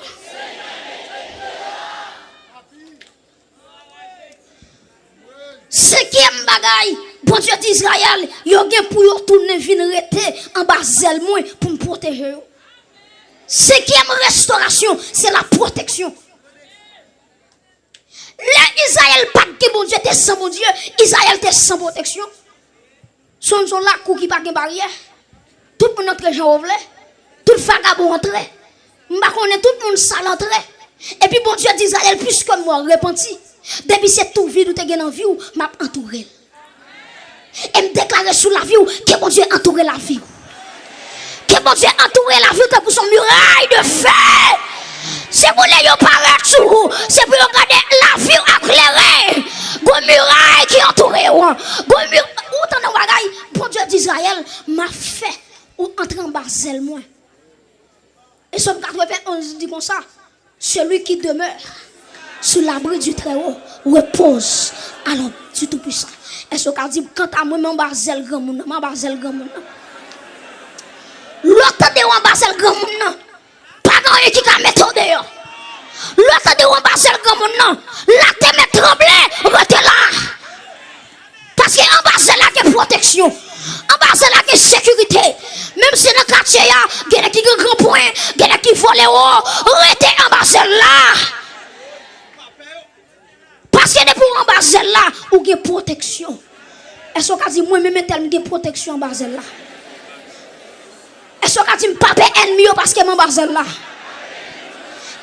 Cinquième bagaille, bon Dieu d'Israël, il y a pour tourner venir rester en bas zèle moi pour me protéger. Cinquième restauration, c'est la protection. Là, Israël pas que bon Dieu était sans bon Dieu, Israël était sans protection. Son là qui pas de barrière. Tout le monde entre gens ouvrent, tout le vagabond entre. M'pa connaît tout le monde sale entre. Et puis bon Dieu d'Israël puisque moi repenti. Depuis c'est tout vide ou te gen en vie ou m'a entouré. Et me déclarer sur la vie ou que mon Dieu entouré la vie. Que mon Dieu entouré la vie pour son muraille de feu. C'est pour les paraître sur vous, c'est pour regarder la vie éclairée. Gon muraille qui entoure ou. Gon muraille ou t'en bagaille, bon Dieu d'Israël m'a fait ou entrer en bas zèle moi. Et Somme 91 dit comme ça, celui qui demeure sous l'abri du Très-Haut repose à l'ombre du Tout-Puissant. Est-ce qu'on dit quand à moi mon barzel grand moun, mon barzel grand moun. L'autre de mon barzel grand moun, pas grand qui ka mettre dehors. L'autre de mon barzel grand moun, la terre met tremblé, rete là. Parce que en barzel là que protection, en barzel là que sécurité. Même si dans le quartier il y a qui grand point, il y a qui vole haut, rete en barzel là. Parce que pour en bas là, ou une protection. Est-ce qu'on dit moi-même tel de protection en Basel là? Est-ce qu'on dit papa ennemi parce que mon Basel là?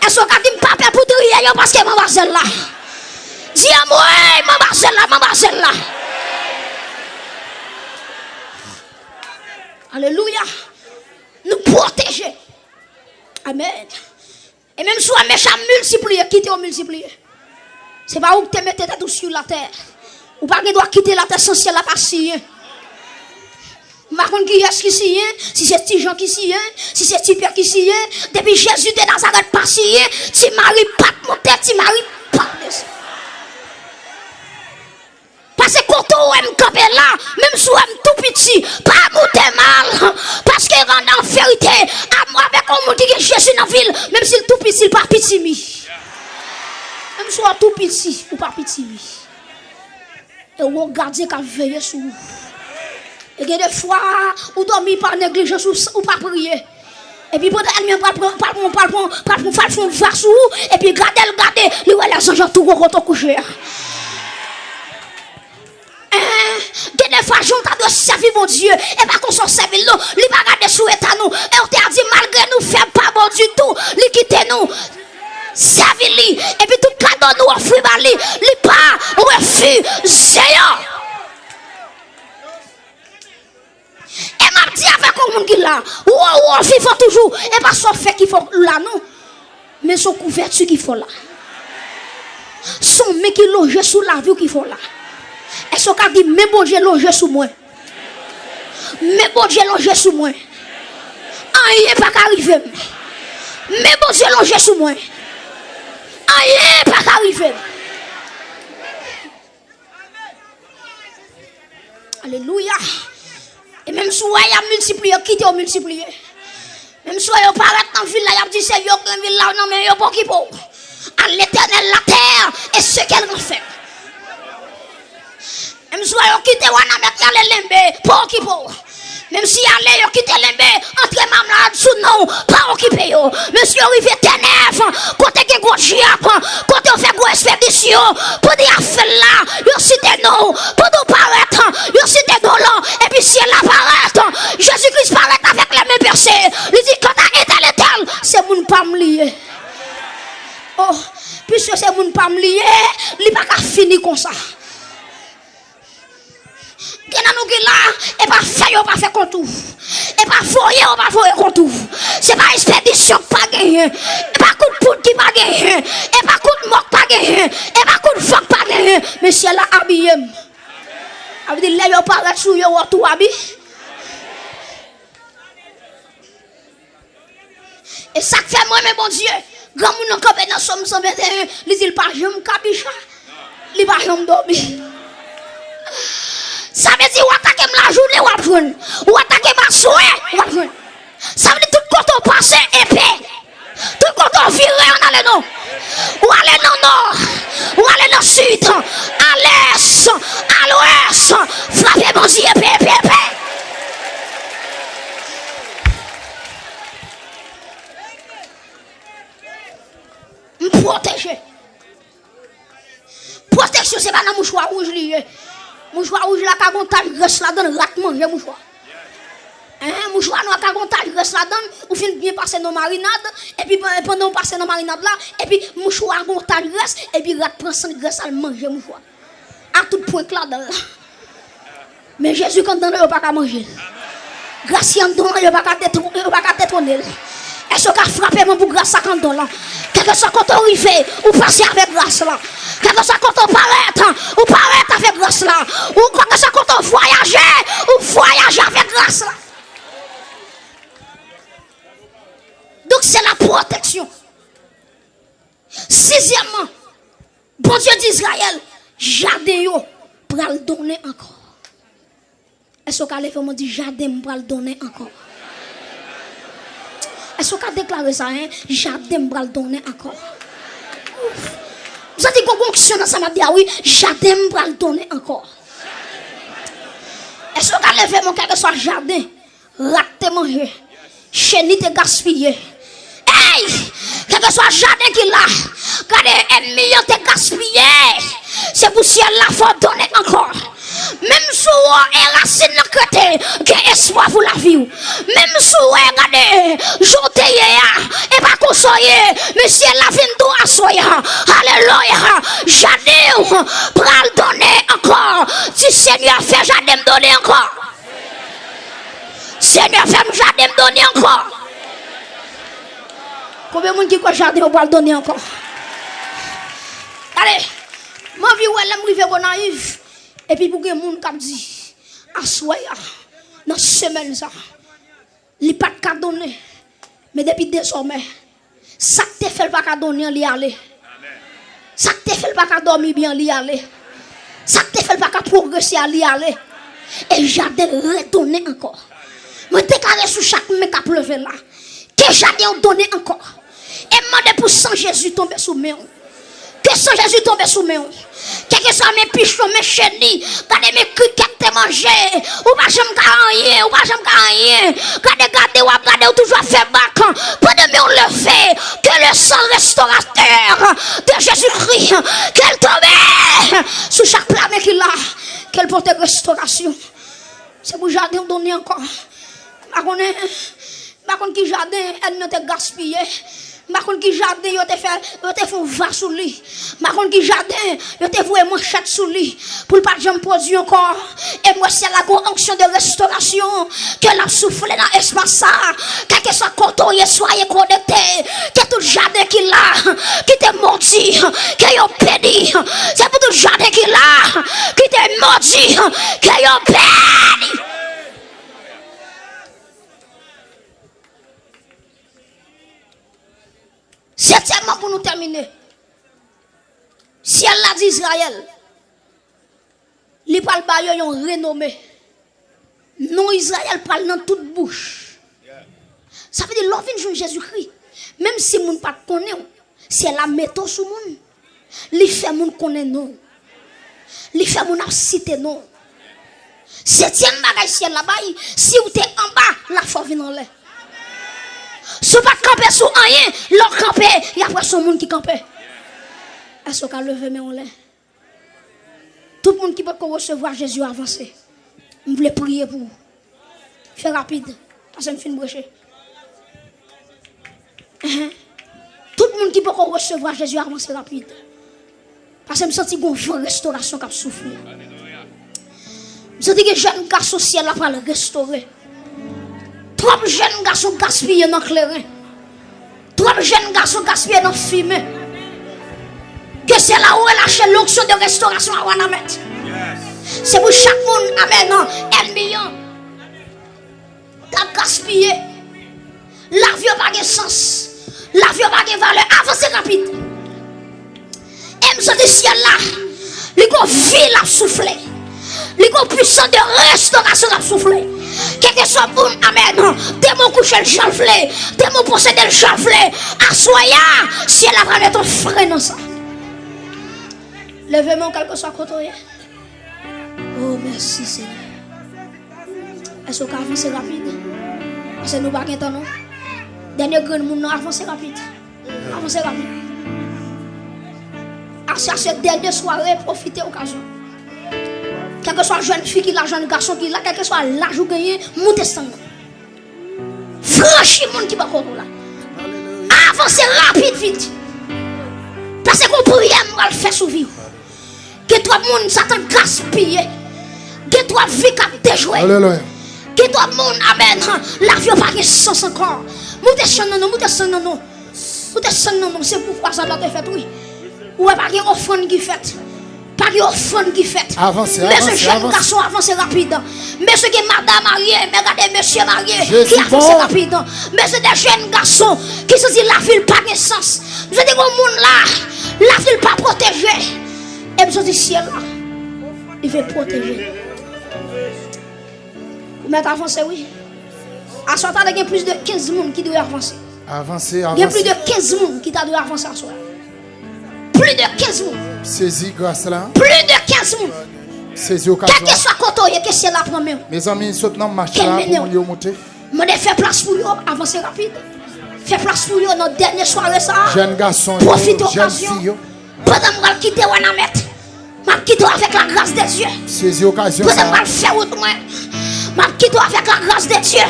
Est-ce qu'on dit papa pour trier parce que mon Basel là? Dis à moi, mon Basel là, mon Basel là. Alléluia. Nous protéger. Amen. Et même si un méchant multiplié, quitter au multiplier. C'est pas où tu te mets tout sur la terre. Ou pas qu'il doit quitter la terre essentielle la passer. Par contre, qui est-ce qui s'y est? Si c'est petit Jean qui s'y est, si c'est petit Pierre qui s'y est, depuis Jésus de Nazareth passé, si Marie pas monter, si Marie pas descendre. Parce que quand on aime camper là, même si on aime tout petit, pas monter mal. Parce que en vérité, avec un monde qui est Jésus dans la ville, même si le tout petit, il pas petit. Même si on tout petit, ou pas petit. Et on regarde qu'à veiller sur vous. Et il y a des fois où dormir par négligence ou pas prier. Et puis, pendant l'ennemi, pas faire un vas sur vous. Et puis, gardez, les gens tout au coucher. Il y a des fois, j'entends de servir mon Dieu. Et pas qu'on s'en serve, il va garder sous état nous. Et on t'a dit, malgré nous, faire pas bon du tout, il quitte nous. Servez-lui. Et puis, tout cadeau nous offre, il pas refusé. Et m'a dit avec un monde qui là, ou il faut toujours, et pas son fait qu'il faut là, non. Mais son couverture qu'il faut là. Son mec qui loge sous la vie qu'il faut là. Et ce qu'a dit, mais bon Dieu loge sous moi. Mais bon Dieu loge sous moi. Aïe, pas qu'arriver. Mais bon Dieu loge sous moi. Aïe, pas qu'arriver. Alléluia. Et même si il y a multiplié, qui t'a multiplié. Même si il paraît dans la ville, il y a dit c'est yo dans ville là, non mais yo pas qui pour. À l'Éternel la terre et ce qu'elle en fait. Même si il quitte wana mettre les lembe, pas qui pour. Même si allez yo quitte lembe, entre mamla sous non, pas occupé yo. Monsieur arrivé ténèbres, côté que gros diable, côté on fait gros expédition, pour dire affaire là, yo cité non, pour nous paraître, yo cité non là, et puis si elle apparaît, Jésus-Christ paraît avec les mêmes percées. Il dit quand t'as été l'éternel, c'est mon pas me lier. Oh, puisque c'est mon pas me lier, il pas qu'à finir comme ça. Nous qui là, et pas faire, on pas faire contour. Et pas foyer, on pas foyer contour. C'est pas expédition pas gagné. Et pas coup de poudre qui pas gagné. Et pas coup de moque pas gagné. Et pas coup de fuck pas gagné. Mais si elle a habillé. Elle dit, là, yon paraît sous yon tout habillé. Et ça fait moi, mais bon Dieu, grand moun encore dans Somme 121, il dit, pas j'aime cabicha. Il pas j'aime dormir. Ça veut dire ou attaquer la journée ou apprendre. Ou attaquer ma soirée ou apprendre. Ça veut dire tout quand on passe épais. Tout quand on vire, on allait non. Ou aller non nord. Ou aller dans le sud. À l'est. À l'ouest. Frapper mon Dieu épais. Me protéger. Protection, c'est pas dans mon choix rouge lié. Mouchoir rouge la cagontage reste là dedans rat manger mouchoir. Mouchoir noir cagontage reste là dedans ou fin bien passer dans marinade et puis pendant passer dans marinade là et puis mouchoir cagontage reste et puis rat prend sang graisse à manger mouchoir. À tout point là dedans. Mais Jésus quand dans le pas qu'à manger. Grâce en don il pas qu'à détrôner. Est-ce qu'a frappé mon pour grâce à quand don là. Quelque soit quand on arrive ou passer avec grâce là. Quelque soit quand on paraît ou paraît avec grâce là. Ou quelque soit quand on voyage ou voyage avec grâce là. Donc c'est la protection. Sixièmement, bon Dieu d'Israël, jardin yo pour le donner encore. Est-ce qu'à les femmes dit jardin pour le donner encore? Est-ce qu'on a déclaré ça, hein? Jardin pour le donner encore. Vous avez dit qu'on fonctionne ensemble, dit oui, jardin pour le donner encore. Est-ce qu'on a levé mon quelque soit jardin, raté manger, chenille te gaspiller. Hey! Quelque soit jardin qui là, quand les ennemis te gaspillé, c'est pour ciel là, faut donner encore. Même si vous êtes racine dans le côté, que espoir pour la vie. Même si vous regardez, j'entends et pas consoler, monsieur la fin de à soya. Alléluia. J'adore, pral donner encore. Si Seigneur fait, j'adore donner encore. Seigneur fait, j'adore donner encore. Combien de monde qui croit j'adore, on va le donner encore. Allez, moi, je suis naïf. Et puis, pour que les gens qui disent, à soya, dans la semaine, il n'y a pas de cadeau. Mais depuis désormais, ça te fait pas qu'à donner, il y aller. Ça te fait pas qu'à dormir bien, il y aller. Ça te fait pas qu'à progresser, il y aller. Et j'adore redonner encore. Je te carré sur chaque mec qui a pleuvé là. Que j'adore donner encore. Et demandez pour sang Jésus tomber sous mes mains. Que sang Jésus tombe sous mes mains. Quel que soit mes pichons, mes chenilles, regardez mes criquettes te manger, ou pas jamais rien, ou pas jamais rien. Regardez, ou toujours fait bac. Pendant que on le fait, que le sang restaurateur de Jésus-Christ, qu'elle tombe sous chaque planète qu'il a, qu'elle porte restauration. C'est pour jardin donner encore. Par contre, qui jardin, elle ne te gaspille. Par contre, qui jardin, yo te fait va sous lui. Par contre, qui jardin, yo te fait manchette sous lui. Pour pas jamais produire encore. Et moi, c'est la onction de restauration que la souffle dans l'espace. Quel que soit côté, soyez connectés. Que tout jardin qu'il a, qui te maudit, que yo pédit. C'est pour tout jardin qu'il a, qui te maudit, que yo pédit. Septièmement, pour nous terminer, si Allah dit Israël, il parle pas yon renommé. Non, Israël parle dans toute bouche. Ça veut dire, l'offre de Jésus-Christ, même si moun pas connaît, si elle a méthode sur moun, il fait moun connaît non. Il fait moun citer non. Septième bagage, si elle là-bas, si vous êtes en bas, la foi vient en l'air. Si vous ne campez pas sur rien, l'autre campé, il y a pas son monde qui campe. Est-ce qu'on lever mais on l'est? Tout le monde qui peut recevoir Jésus avancé. Je voulais prier pour vous. Fais rapide. Parce que je finis de brècher. Tout le monde qui peut recevoir Jésus avancé rapide. Parce que je me sens une restauration qui a soufflé. Je me sens que les jeunes garçons ciel va le restaurer. Trois jeunes garçons gaspillés dans le clairin. Trois jeunes garçons gaspillés dans le fumée. Que c'est là où elle achète l'onction de restauration à Wanamet. C'est pour chaque monde, amen, 1 million. T'as gaspillé. La vie n'a pas de sens. La vie n'a pas de valeur. Avancez rapide. Et nous sommes ciel là. Les gars vie la souffler. Les gars puissants de restauration la souffler. Quel que soit bon, amen. Démon couché le chanflé. Démon possédé le chanflé. Assoya. Si elle a vraiment ton frère dans ça. Levez-moi quel que soit côté. Oh, merci Seigneur. Est-ce qu'on avance rapide? Parce que nous ne pouvons pas attendre. Dernier grand monde, avance rapide. Avance rapide. À cette dernière soirée, profitez de l'occasion. Quel que soit jeune fille qui l'a, jeune garçon qui l'a, quel que soit l'âge ou gagné, montez sang. Franchis monde qui va là. Avancez rapide, vite. Parce que vous priez, on va le faire sourire. Que toi, monde, Satan gaspille. Que toi, vie qui a déjoué. Que toi, monde, amen. La vie n'a pas de sens encore. Montez sang, non, montez sang, non. Montez sang, non, c'est pourquoi ça doit être fait, oui. Ou pas de offrande qui fait. Pas de offrande qui fait.
Avancez,
mais ce jeune garçon avance rapide. Mais ce qui est madame mariée, mais regardez monsieur marié qui avance rapide. Mais c'est des jeunes garçons qui se disent la ville pas de sens. Je dis au monde là, la ville pas protégée. Et je dis ciel là, il veut protéger. Vous mettez avancer, oui. À ce temps, il y a plus de 15 personnes qui doivent avancer.
Avancez,
il y a plus de 15 personnes qui doivent avancer à ce soir. Plus de 15 personnes.
Saisis grâce là.
Plus de 15 personnes.
Saisis au cas où.
Quel que soit côté, que c'est la première.
Mes amis, sautent dans le marché là pour nous monter.
Mais fais place pour eux, avancez rapide. Fais place pour eux dans notre dernière soirée ça.
Jeune garçon,
profitez
jeune
d'occasion.
fille.
Pendant que vous quittez Wanamet, Ma quitte avec la grâce de Dieu.
Saisis l'occasion.
Vous allez mal faire autre moi. Ma quitte avec la grâce de Dieu.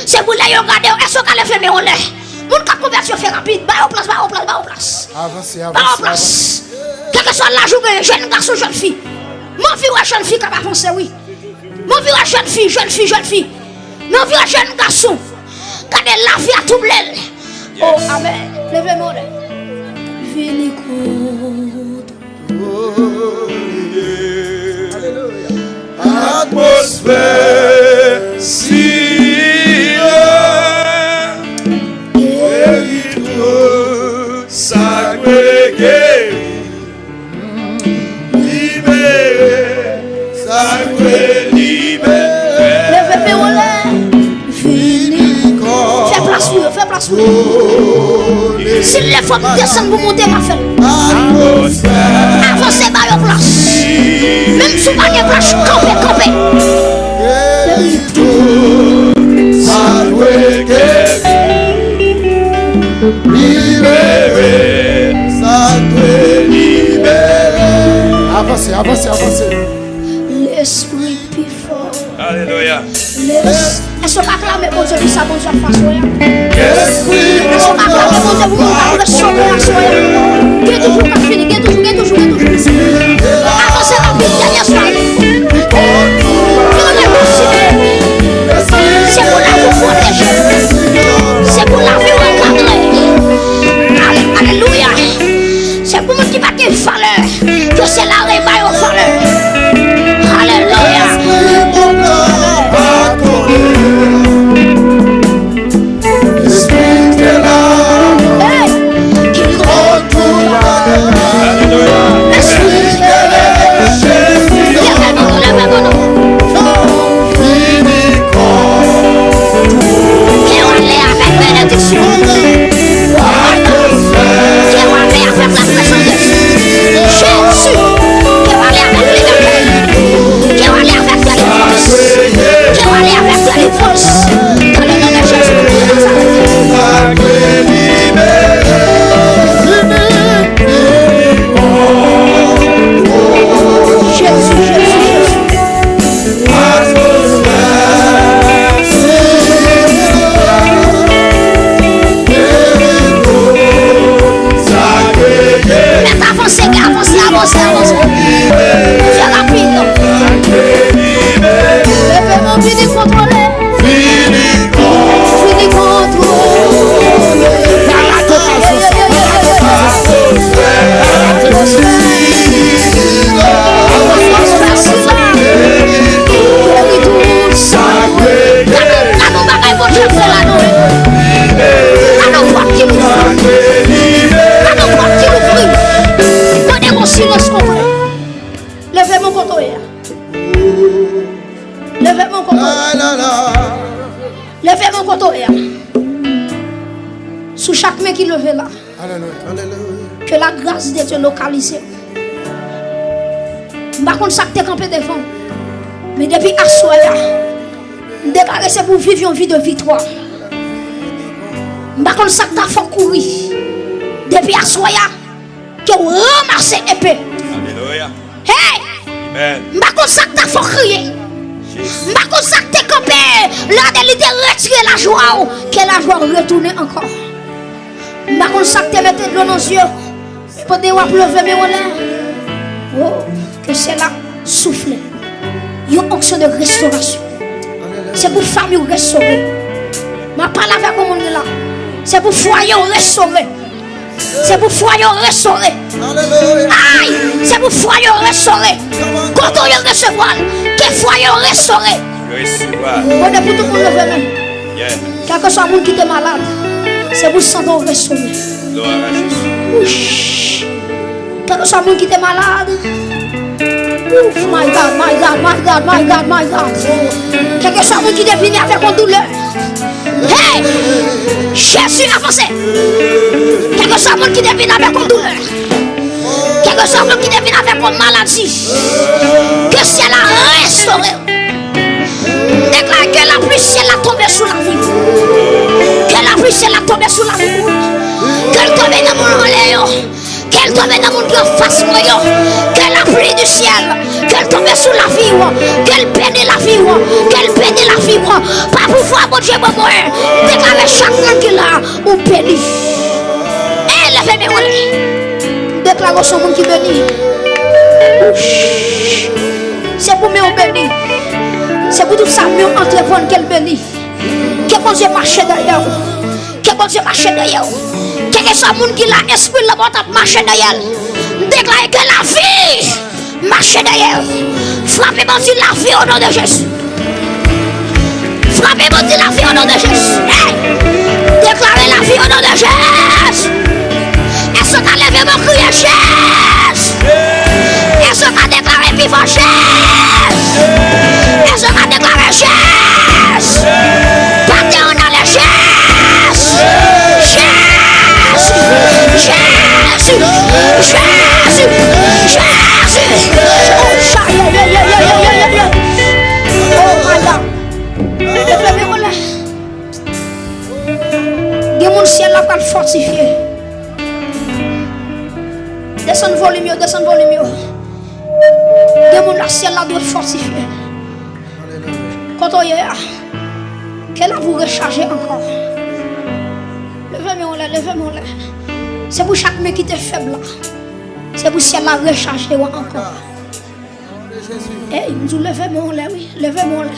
C'est pour les regarder. Est-ce qu'on a fait mes relais? Mon cap conversion fait rapide. Bah en place, bah en place, bah en place.
Avancez,
Bah en
avancez.
place. Quel que soit l'âge ou jeune garçon, jeune fille. Mon fille ou jeune fille qui va avancer, oui. Mon fille ou jeune fille, jeune fille, jeune fille. Mon fille ou jeune garçon. Gardez la vie à tout bleu. Oh, amen. Levez-moi. Vini contre.
Atmosphère si sacré, libéré, sacré, libéré.
Levez-moi. Vini contre. Fais place pour eux, fais place pour eux. Si les femmes descendent pour monter ma fête. Avancez par la place. Même sous pas de place, campez, campez.
Libéré, sacré, libéré.
Avancez, avancez, avancez.
L'esprit plus fort.
Alléluia.
Est-ce qu'on va acclamer bon Dieu pour ça, bon Dieu, façon?
Esprit,
Est-ce qu'on va acclamer bon Dieu pour nous sauver, sauver? Qui est toujours qu'à finir, qui est toujours, qui est toujours, qui est toujours. Avancez rapide, dernière soirée. C'est pour la vie protéger. C'est pour la vie encadrer. Alléluia. C'est pour nous qui va te valeur. Que c'est la réveil au valeur. Alléluia. Sous chaque main qui levait là. Que la grâce de Dieu localise. Par contre, ça que tu es campé devant. Mais depuis Assoya, déclarer c'est pour vivre une vie de victoire. Par contre, ça que tu as fait courir. Depuis Assoya, que tu ramassé épée.
Alléluia.
Hey!
Amen.
Par contre, ça que tu as fait crier. Par contre, ça que tu es campé. Là, de l'idée retirer la joie. Que la joie retourne encore. Par contre, ça que tu mettais de l'eau dans les yeux. Pour te voir pleuver, mais on oh, que c'est là, souffler. Il y a une onction de restauration. C'est pour famille restaurer. Je parle avec le monde là. C'est pour foyer restaurer. C'est pour foyer restaurer. Aïe, c'est pour foyer restaurer. Quand on y recevoir, que foyer restaurer. On est pour tout le monde lever même. Quel que soit le monde qui est malade, c'est pour s'entendre restaurer. Quel que soit le monde qui est malade. Ouf, my God, my God, my God, my God, my God. Quel que soit le monde qui est venu avec une douleur. Hey! Jésus a avancé. Quel que soit le monde qui est venu avec une douleur. Quel que soit le monde qui est venu avec une maladie. Que ciel a restauré. Déclare que la pluie ciel a tombé sous la vie. Que la pluie ciel a tombé sous la vie. Qu'elle tombe dans mon relais. Qu'elle tombe dans mon Dieu face moi. Que la pluie du ciel, qu'elle tombe sur la vie, qu'elle bénisse la vie, qu'elle bénisse la vie. Pas pour voir mon Dieu, moi. Déclarer chaque monde qui là, ou béni. Et levez mes mains. Déclarer son monde qui bénit. C'est pour me bénir. C'est pour tout ça, mieux entreprendre qu'elle bénit. Que bon Dieu marche derrière. Que bon Dieu marche derrière. Que soit monde qui l'a esprit la porte marche derrière. Déclarer que la vie marche derrière. Frappez bon Dieu la vie au nom de Jésus. Frappez bon Dieu la vie au nom de Jésus. Hey! Déclarez la vie au nom de Jésus. Est-ce qu'on a levé mon cri à Jésus? Est-ce qu'on a déclaré vivant Jésus? Est-ce qu'on a déclaré Jésus? Partez on a les Jésus. Jésus. Jésus. Jésus. Jésus. Oh my God. Levez-vous là. Il y a mon ciel là pour fortifier. Descends volume, descends volume. Il y a mon ciel là doit fortifier. Quand on y est, qu'elle a vous recharger encore. Levez-moi là, levez-moi là. C'est pour chaque mec qui est faible là. C'est pour ciel là recharger encore. Eh, nous levez-moi là, oui, levez-moi là.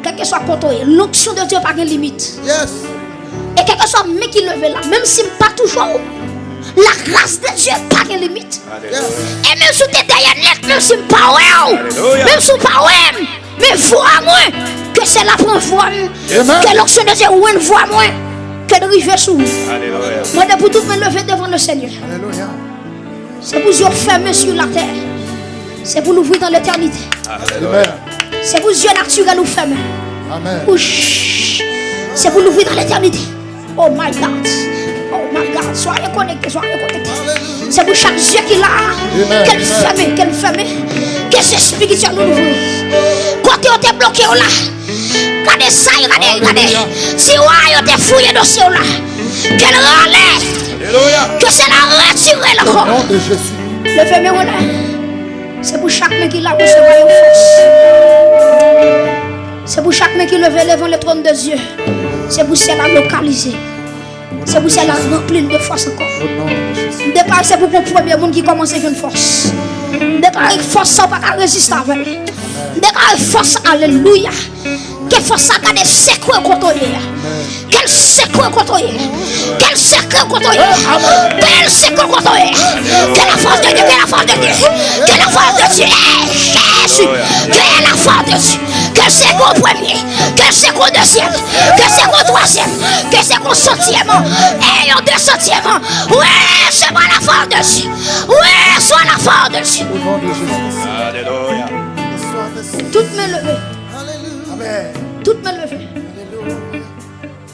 Quel que soit quand on est, l'onction de Dieu n'a pas de limite.
Yes.
Et quel que soit mec qui lève là, même si pas toujours. La grâce de Dieu n'a pas de limite. Et même si tu es derrière net, même si tu n'es pas ouais, même si tu n'es pas ouais, mais vois-moi que c'est la première fois que l'onction de Dieu ou une voix moi que de river sous. Moi, de pour tout me lever devant le Seigneur. C'est pour Dieu fermer sur la terre. C'est pour l'ouvrir dans l'éternité. C'est pour Dieu naturel nous fermer. C'est pour l'ouvrir dans l'éternité. Oh my God. Oh my God, soyez connectés, soyez connectés. C'est pour chaque Dieu qui l'a, qu'elle ferme, que c'est spirituel nous ouvre. Quand tu es bloqué là, regardez ça, regardez. Si tu es fouillé dans ce là, qu'elle relève, que c'est la retirer le corps. Le ferme là, c'est pour chaque mec qui l'a recevoir une force. C'est pour chaque mec qui lève devant le trône de Dieu. C'est pour cela localiser. C'est pour cela remplir de force encore. Départ, c'est pour le premier monde qui commence avec une force. Départ, force ça pas résister avec. Départ, force, alléluia. Quelle force ça a des secrets contrôlés. Quel secret contrôlé. Quel secret contrôlé. Quel secret contrôlé. Que la force de Dieu, que la force de Dieu. Que la force de Dieu. Jésus. Que la force de Dieu. Que c'est secret premier. Que c'est secret deuxième. Que c'est secret troisième. Que c'est secret centième. Et un deux centième. Oui, c'est pas la force de Dieu. Oui, soit la force de Dieu.
Alléluia.
Toutes mes levées. Toutes mes levées.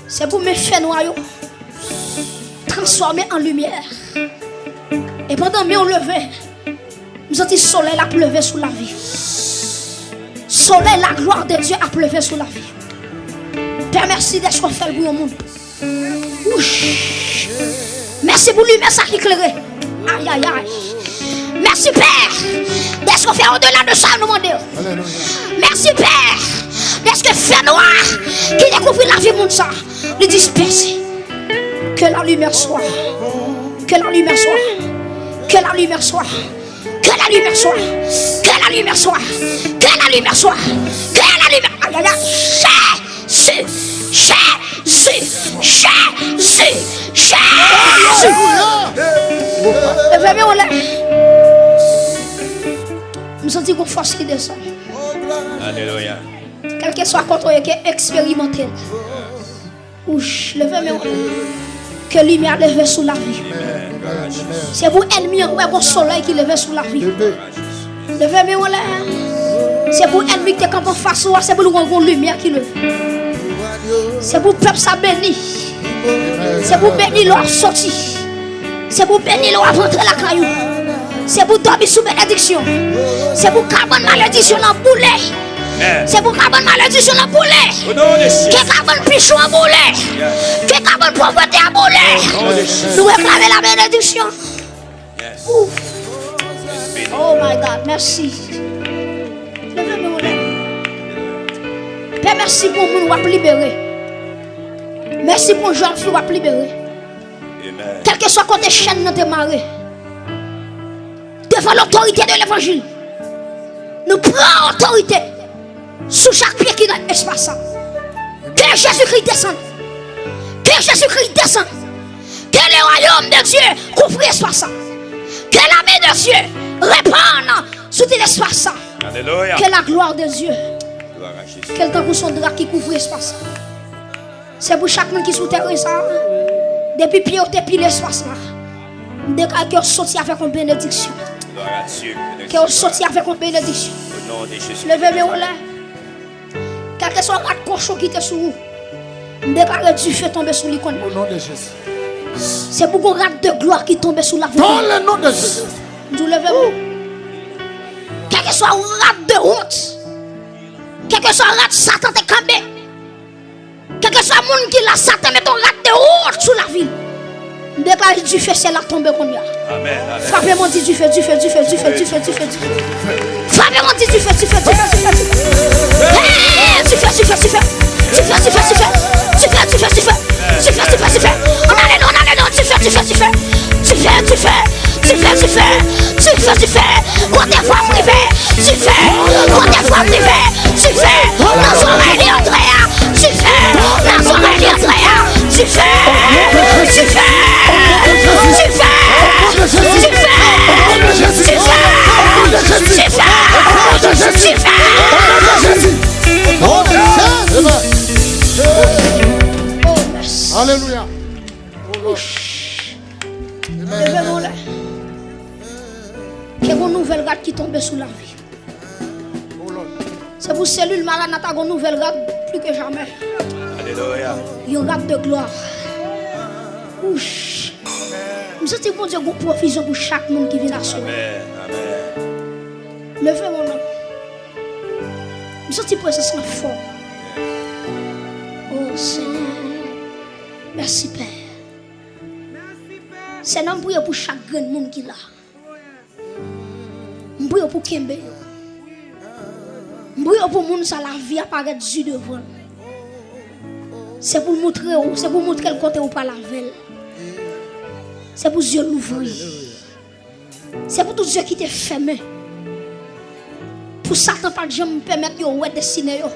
C'est pour me faire noyau. Transformer en lumière. Et pendant que nous levons, nous avons dit soleil a pleuvé sur la vie. Soleil, la gloire de Dieu a pleuvé sur la vie. Père, merci d'être fait pour le monde. Ouch. Merci pour lui, merci qui éclairé. Aïe, aïe, aïe. Merci, Père, d'être fait au-delà de ça, nous demandons. Merci, Père, d'être fait noir qui découvre la vie de monde ça. Le disperser. Que la lumière soit. Que la lumière soit. Que la lumière soit. Que la lumière soit. Que la lumière soit. Que la lumière soit. Que la lumière. Aïe, aïe, aïe. Jésus. Levez-moi là. Nous sentons qu'on force qui descend.
Alléluia.
Quel que soit contre qui est expérimenté. Ouch, levez-moi là. Que lumière lève sous la vie. C'est pour ennemi, ouais, pour soleil qui lève sous la vie. Levez-moi là. C'est pour ennemi qui est en face, c'est pour le lumière qui lève. C'est pour peuple ça béni. C'est pour bénir leur sortie. C'est pour bénir leur rentrer la caillou. C'est pour dormir sous bénédiction. C'est pour carbone malédiction en boulet. C'est pour carbone malédiction en boulet. Que carbone pichon en boulet. Que carbone pauvreté en boulet. Nous réclamer la bénédiction. Ouf. Oh my God, merci. Père, merci pour nous qui libérer. Merci pour les jeunes filles qui libérer. Quel que soit côté chaîne dans tes marées. Devant l'autorité de l'évangile. Nous prenons autorité sous chaque pied qui est dans l'espace. Que Jésus-Christ descende. Que Jésus-Christ descende. Que le royaume de Dieu couvre l'espace. Que la main de Dieu répande sur tout l'espace. Que la gloire de Dieu. Quel temps pour son drap qui couvre l'espace. C'est pour chaque monde qui soutient ça. Depuis pied au depuis l'espace là. Dès que sorti avec une bénédiction. Que vous sorti avec une bénédiction. Levez-moi là. Quel que soit le cochon qui était sous vous. Déclarez du feu tomber sur l'icône.
Au nom de Jésus.
C'est pour qu'on rate de gloire qui tombe sur la vie.
Dans le nom de Jésus.
Nous levez-vous. Quel que soit le rate de honte. Quel que soit le rate Satan te camé. Quel que soit le monde qui l'a Satan met ton rate de honte sur la vie. Déclarez du feu, c'est la tombe qu'on y a.
Amen.
Frappez-moi du feu, du feu, du feu, du feu, du feu, du feu, du feu. Frappez-moi du feu, du feu, du feu, du feu. Du feu, du feu, du feu. Du feu, du feu, du feu. Du feu, du feu, du feu. Du feu, du feu, du feu. On a les noms, du feu, du feu, du feu. Du feu, du feu. Du feu, du feu. Du feu, du feu. On des fois privé. Du feu. On des fois privé. Du feu. Dans son règne Andréa. Du feu. Dans son règne Andréa. Du feu. Du feu. Du feu. Du
Alléluia.
Levez-vous là. Il y a une nouvelle garde qui tombe sous la vie. C'est pour cellule malade, on a une nouvelle garde plus que jamais.
Alléluia.
Il y a une garde de gloire. Ouch. Nous sommes bon Dieu, une provision pour chaque monde qui vient à soi.
Amen.
Levez mon nom. Nous sommes présence fort. Oh Seigneur. Merci Père. C'est un prière pour chaque grand monde qui est là. Un prière pour Kembe. Un prière pour monde ça la vie apparaît Dieu devant. C'est pour montrer, c'est pour montrer le côté où pas la veille. C'est pour Dieu l'ouvrir. C'est pour tout Dieu qui t'est fermé. Pour Satan pas jamais me permettre de ouais dessiner yo.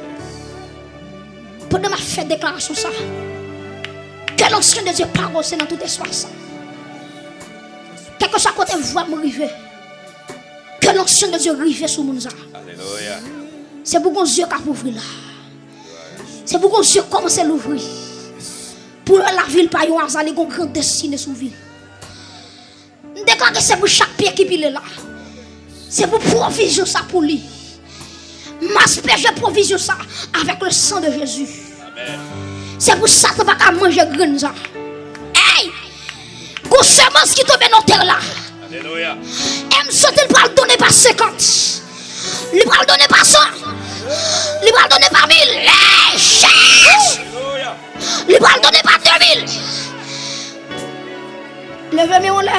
Pendant ma fait déclaration ça. Que l'ancien de Dieu parole dans tout espace. Quelque chose à côté voix me river. Que l'ancien de Dieu rive sur mon ça.
Alléluia.
C'est pour qu'on Dieu qui a ouvert là. C'est pour qu'on Dieu commence à l'ouvrir. Pour la ville pas yon hasard, les grande destinée sous ville. Déclare que c'est pour chaque pied qui pile là. C'est pour provision ça pour lui. M'asperger provision ça avec le sang de Jésus.
Amen.
C'est pour ça que tu vas manger grain ça. Hey! Qu'on semence qui tombe dans terre là.
Alléluia.
Et me sentir pas le donner par 50. Il va le donner par 100. Il va le donner par 1000.
Alléluia.
Il va le donner par 2000. Levez-moi là.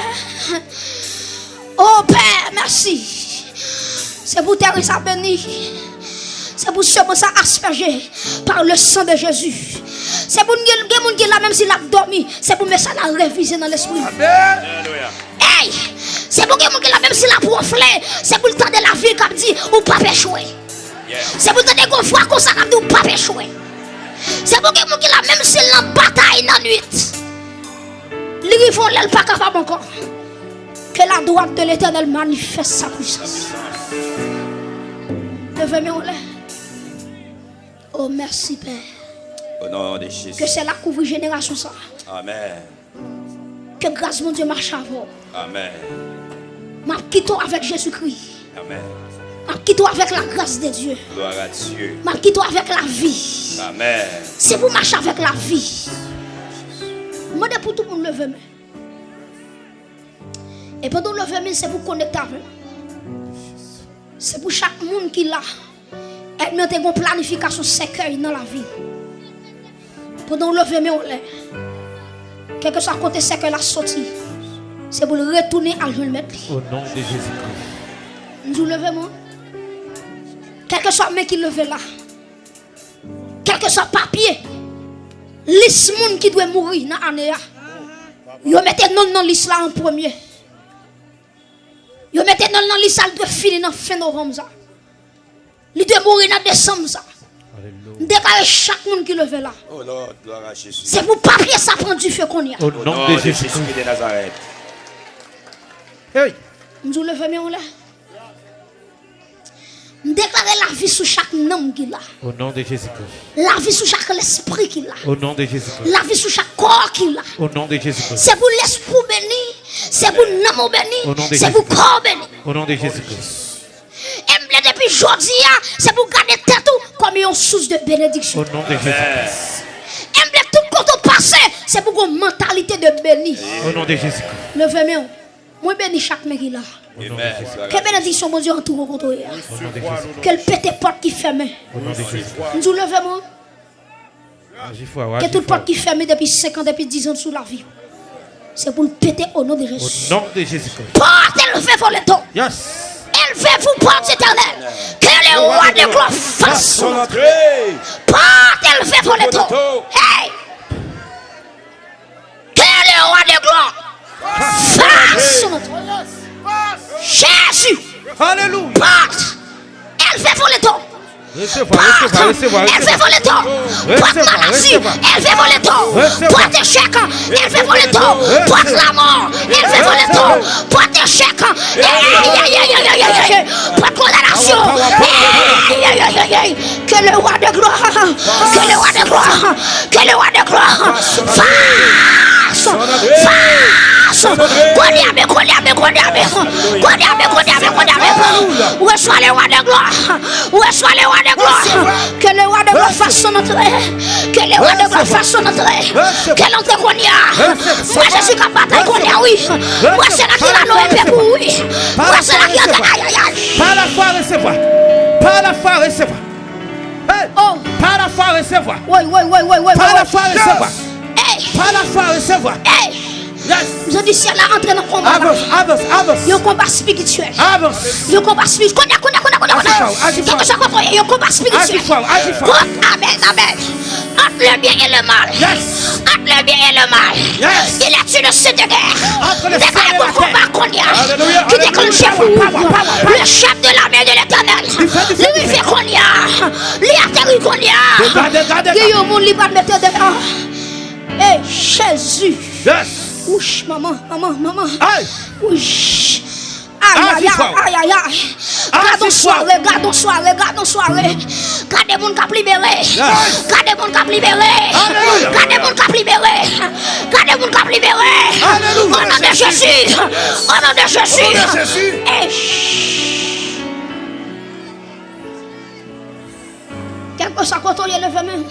Oh Père, merci. C'est pour terre ça béni. C'est pour ce ça asperger par le sang de Jésus. C'est pour les gens qui là même s'il a dormi. C'est pour mettre ça la réviser dans l'esprit.
Alléluia.
Hey! C'est pour les gens qui là même s'il a proflé. C'est pour le temps de la vie comme dit ou pas échouer. C'est pour le temps de gonfler comme ça comme dit ou pas échouer. C'est pour les gens qui là même s'il a bataille dans la nuit. Les gens ne sont pas capables encore. Que la droite de l'Éternel manifeste sa puissance. Levez-moi là. Oh merci Père.
Au nom de Jésus.
Que c'est la couvre génération ça.
Amen.
Que grâce mon Dieu marche avant.
Amen.
Ma quitte avec Jésus-Christ.
Amen.
Ma quitte avec la grâce de Dieu.
Gloire à Dieu.
Ma quitte avec la vie.
Amen.
C'est pour marcher avec la vie. Moi de pour tout le monde lever main. Et pendant lever main c'est pour connecter avec. C'est pour chaque monde qui l'a. Elle met une planification sécurisée dans la vie. Pendant lever main on l'est. Quelque chose à côté c'est que la sortie. C'est pour le retourner à le mettre.
Au nom de Jésus-Christ.
Nous levons. Quel que soit le mec qui leve là. Quel que soit papier. Les gens qui doivent mourir dans l'année. Ils mettent non dans l'islam en premier. Ils mettent non dans l'islam doit finir dans fin novembre. Ils doivent mourir dans décembre. Déclarer chaque monde qui leve là.
Oh Lord, gloire à Jésus.
C'est pour papier ça prend du feu qu'on y a.
Au nom de Jésus-Christ
de Nazareth.
Hey.
Nous levons là. Déclarer la vie sur chaque homme qui l'a.
Au nom de Jésus-Christ.
La vie sur chaque esprit qui l'a.
Au nom de Jésus-Christ.
La vie sur chaque corps qui l'a.
Au nom de Jésus-Christ.
C'est pour l'esprit béni. C'est pour l'amour
Au nom
béni.
de
C'est pour
Jésus-Christ.
corps béni.
Au nom de Jésus-Christ.
Et depuis aujourd'hui, c'est pour garder tête comme une source de bénédiction.
Au nom de Jésus-Christ.
Et tout côté passé, c'est pour une mentalité de béni.
Au nom de Jésus-Christ.
Levez-moi. Moi bénis chaque mec qui là.
Amen.
Que bénédiction mon Dieu entoure autour.
Au nom de Jésus-Christ.
Quelle pète porte qui ferme.
Au nom de Jésus-Christ.
Nous levez-moi.
Agis fort,
Que
agis
toute
fort.
porte qui ferme depuis 5 ans, depuis 10 ans sous la vie. C'est pour le péter au nom de Jésus.
Au nom de Jésus-Christ.
Porte, élevez vos letons.
Yes.
Élevez-vous, porte éternelle. Que le roi de gloire fasse son
Son
entrée.
entrée.
Porte, élevez vos letons. Hey! Que le roi de gloire fasse son entrée. Jésus,
Alléluia.
porte, élevez vos letons.
Recevoir, recevoir, recevoir,
Élevez vos letons. Porte
Recevoir,
maladie,
recevoir.
élevez vos letons.
Recevoir.
Porte échec, élevez vos letons. Porte la mort, élevez vos letons. Porte échec, porte condamnation. Que le roi de gloire, que le roi de gloire, que le roi de gloire fasse, reçois le roi de gloire, reçois le roi de gloire, que le roi de gloire fasse son entrée, que le roi de gloire fasse son entrée, que l'entrée qu'on y a, moi je suis capable de qu'on y a, oui, moi c'est là qui va nous aider pour oui, moi c'est là qui va nous aider.
Par la foi, recevoir. Par la foi, recevoir. Hey.
Oh.
Par la foi, recevoir.
Oui.
Par la foi, recevoir.
Hey,
Par la foi, recevoir.
hey,
Yes.
vous avez dit si elle a entré dans le combat.
Avance, avance, avance.
Il y a un combat spirituel.
Avance.
Il y a un combat spirituel.
Agis fort.
Il y a un combat spirituel.
Agis fort, agis fort.
Amen, amen. Entre le bien et le mal.
Yes.
Entre le bien et le mal.
Yes.
Il a tué le site de guerre.
Entre le ciel et
Déclarez
la
mon combat qu'on y a.
Alléluia.
Qui déclenche vous. Le chef de l'armée de l'éternel. Lui fait qu'on y a. Lui atterrit qu'on y a.
Dégage.
Il y a un monde libre de mettre devant. Eh, Jésus.
Yes.
Ouch, maman.
Aïe.
Ouch. Aïe. Gardons soirée. Gardez mon cap libéré. Gardez mon cap libéré. Au nom de Jésus. Au nom de Jésus. Quel que soit quand on y est levé même.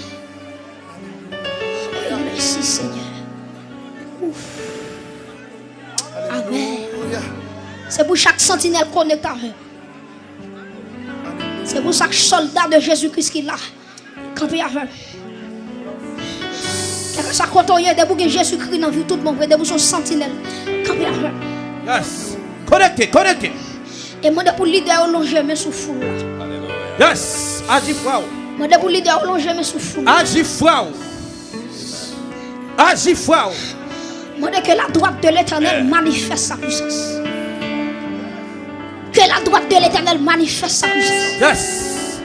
Merci Seigneur. Ouf. Amen. C'est pour chaque sentinelle connecté avec. C'est pour chaque soldat de Jésus-Christ qui l'a campé avec. Ça quand on y est debout que Jésus-Christ dans vie tout le monde debout son sentinelle campé avec.
Yes. Connecté.
Et moi pour leader longer mais sous foule.
Yes. Agis fort.
Moi pour leader longer mais sous foule.
Agis fort.
Moi que la droite de l'Éternel manifeste sa puissance. Que la droite de l'Éternel manifeste sa puissance.
Yes.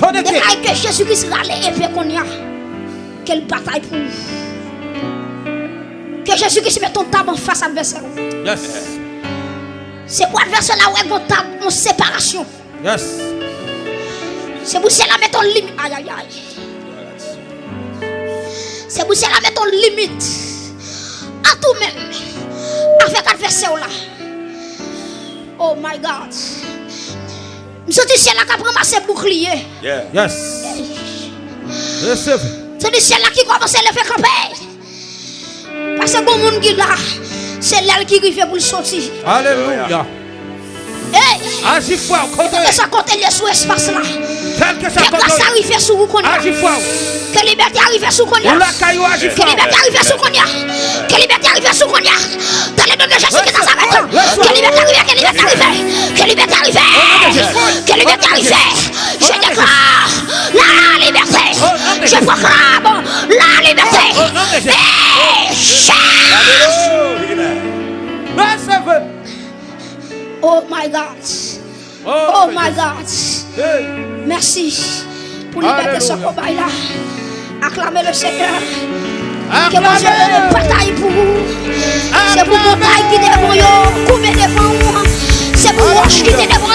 Connecté.
Déclare que Jésus-Christ râle et puis qu'on y a. Quelle bataille pour nous. Que Jésus-Christ met ton table en face à l'adversaire.
Yes.
C'est pour l'adversaire là où est ton table en séparation.
Yes.
C'est pour cela mettre ton limite. Aïe. C'est pour cela mettre ton limite. À tout même. Avec l'adversaire là. Oh my God. Je dis c'est là qui a ramassé bouclier.
Yes. Recevez.
C'est du ciel là qui commence à le faire camper. Parce que bon monde qui là, c'est l'aile qui arrive pour le sortir.
Alléluia.
Hey!
Agis fort.
Que ça compte les sous espace là.
Quel que soit
Que grâce arrive sur vous qu'on a.
agis fort.
Que liberté arrive sur qu'on a.
On la caillou agis
Que
fort.
liberté arrive sur qu'on a. Que liberté arrive sur qu'on a. Que liberté arrive, que liberté arrive, que liberté arrive, que liberté arrive. Je déclare la liberté. Je proclame la liberté. Oh my God. Oh my God. Merci pour liberté ce combat là. Acclamez le Seigneur. Que mon Dieu bataille pour vous. C'est pour bataille qui est devant vous. Combien devant vous. C'est pour roche qui est devant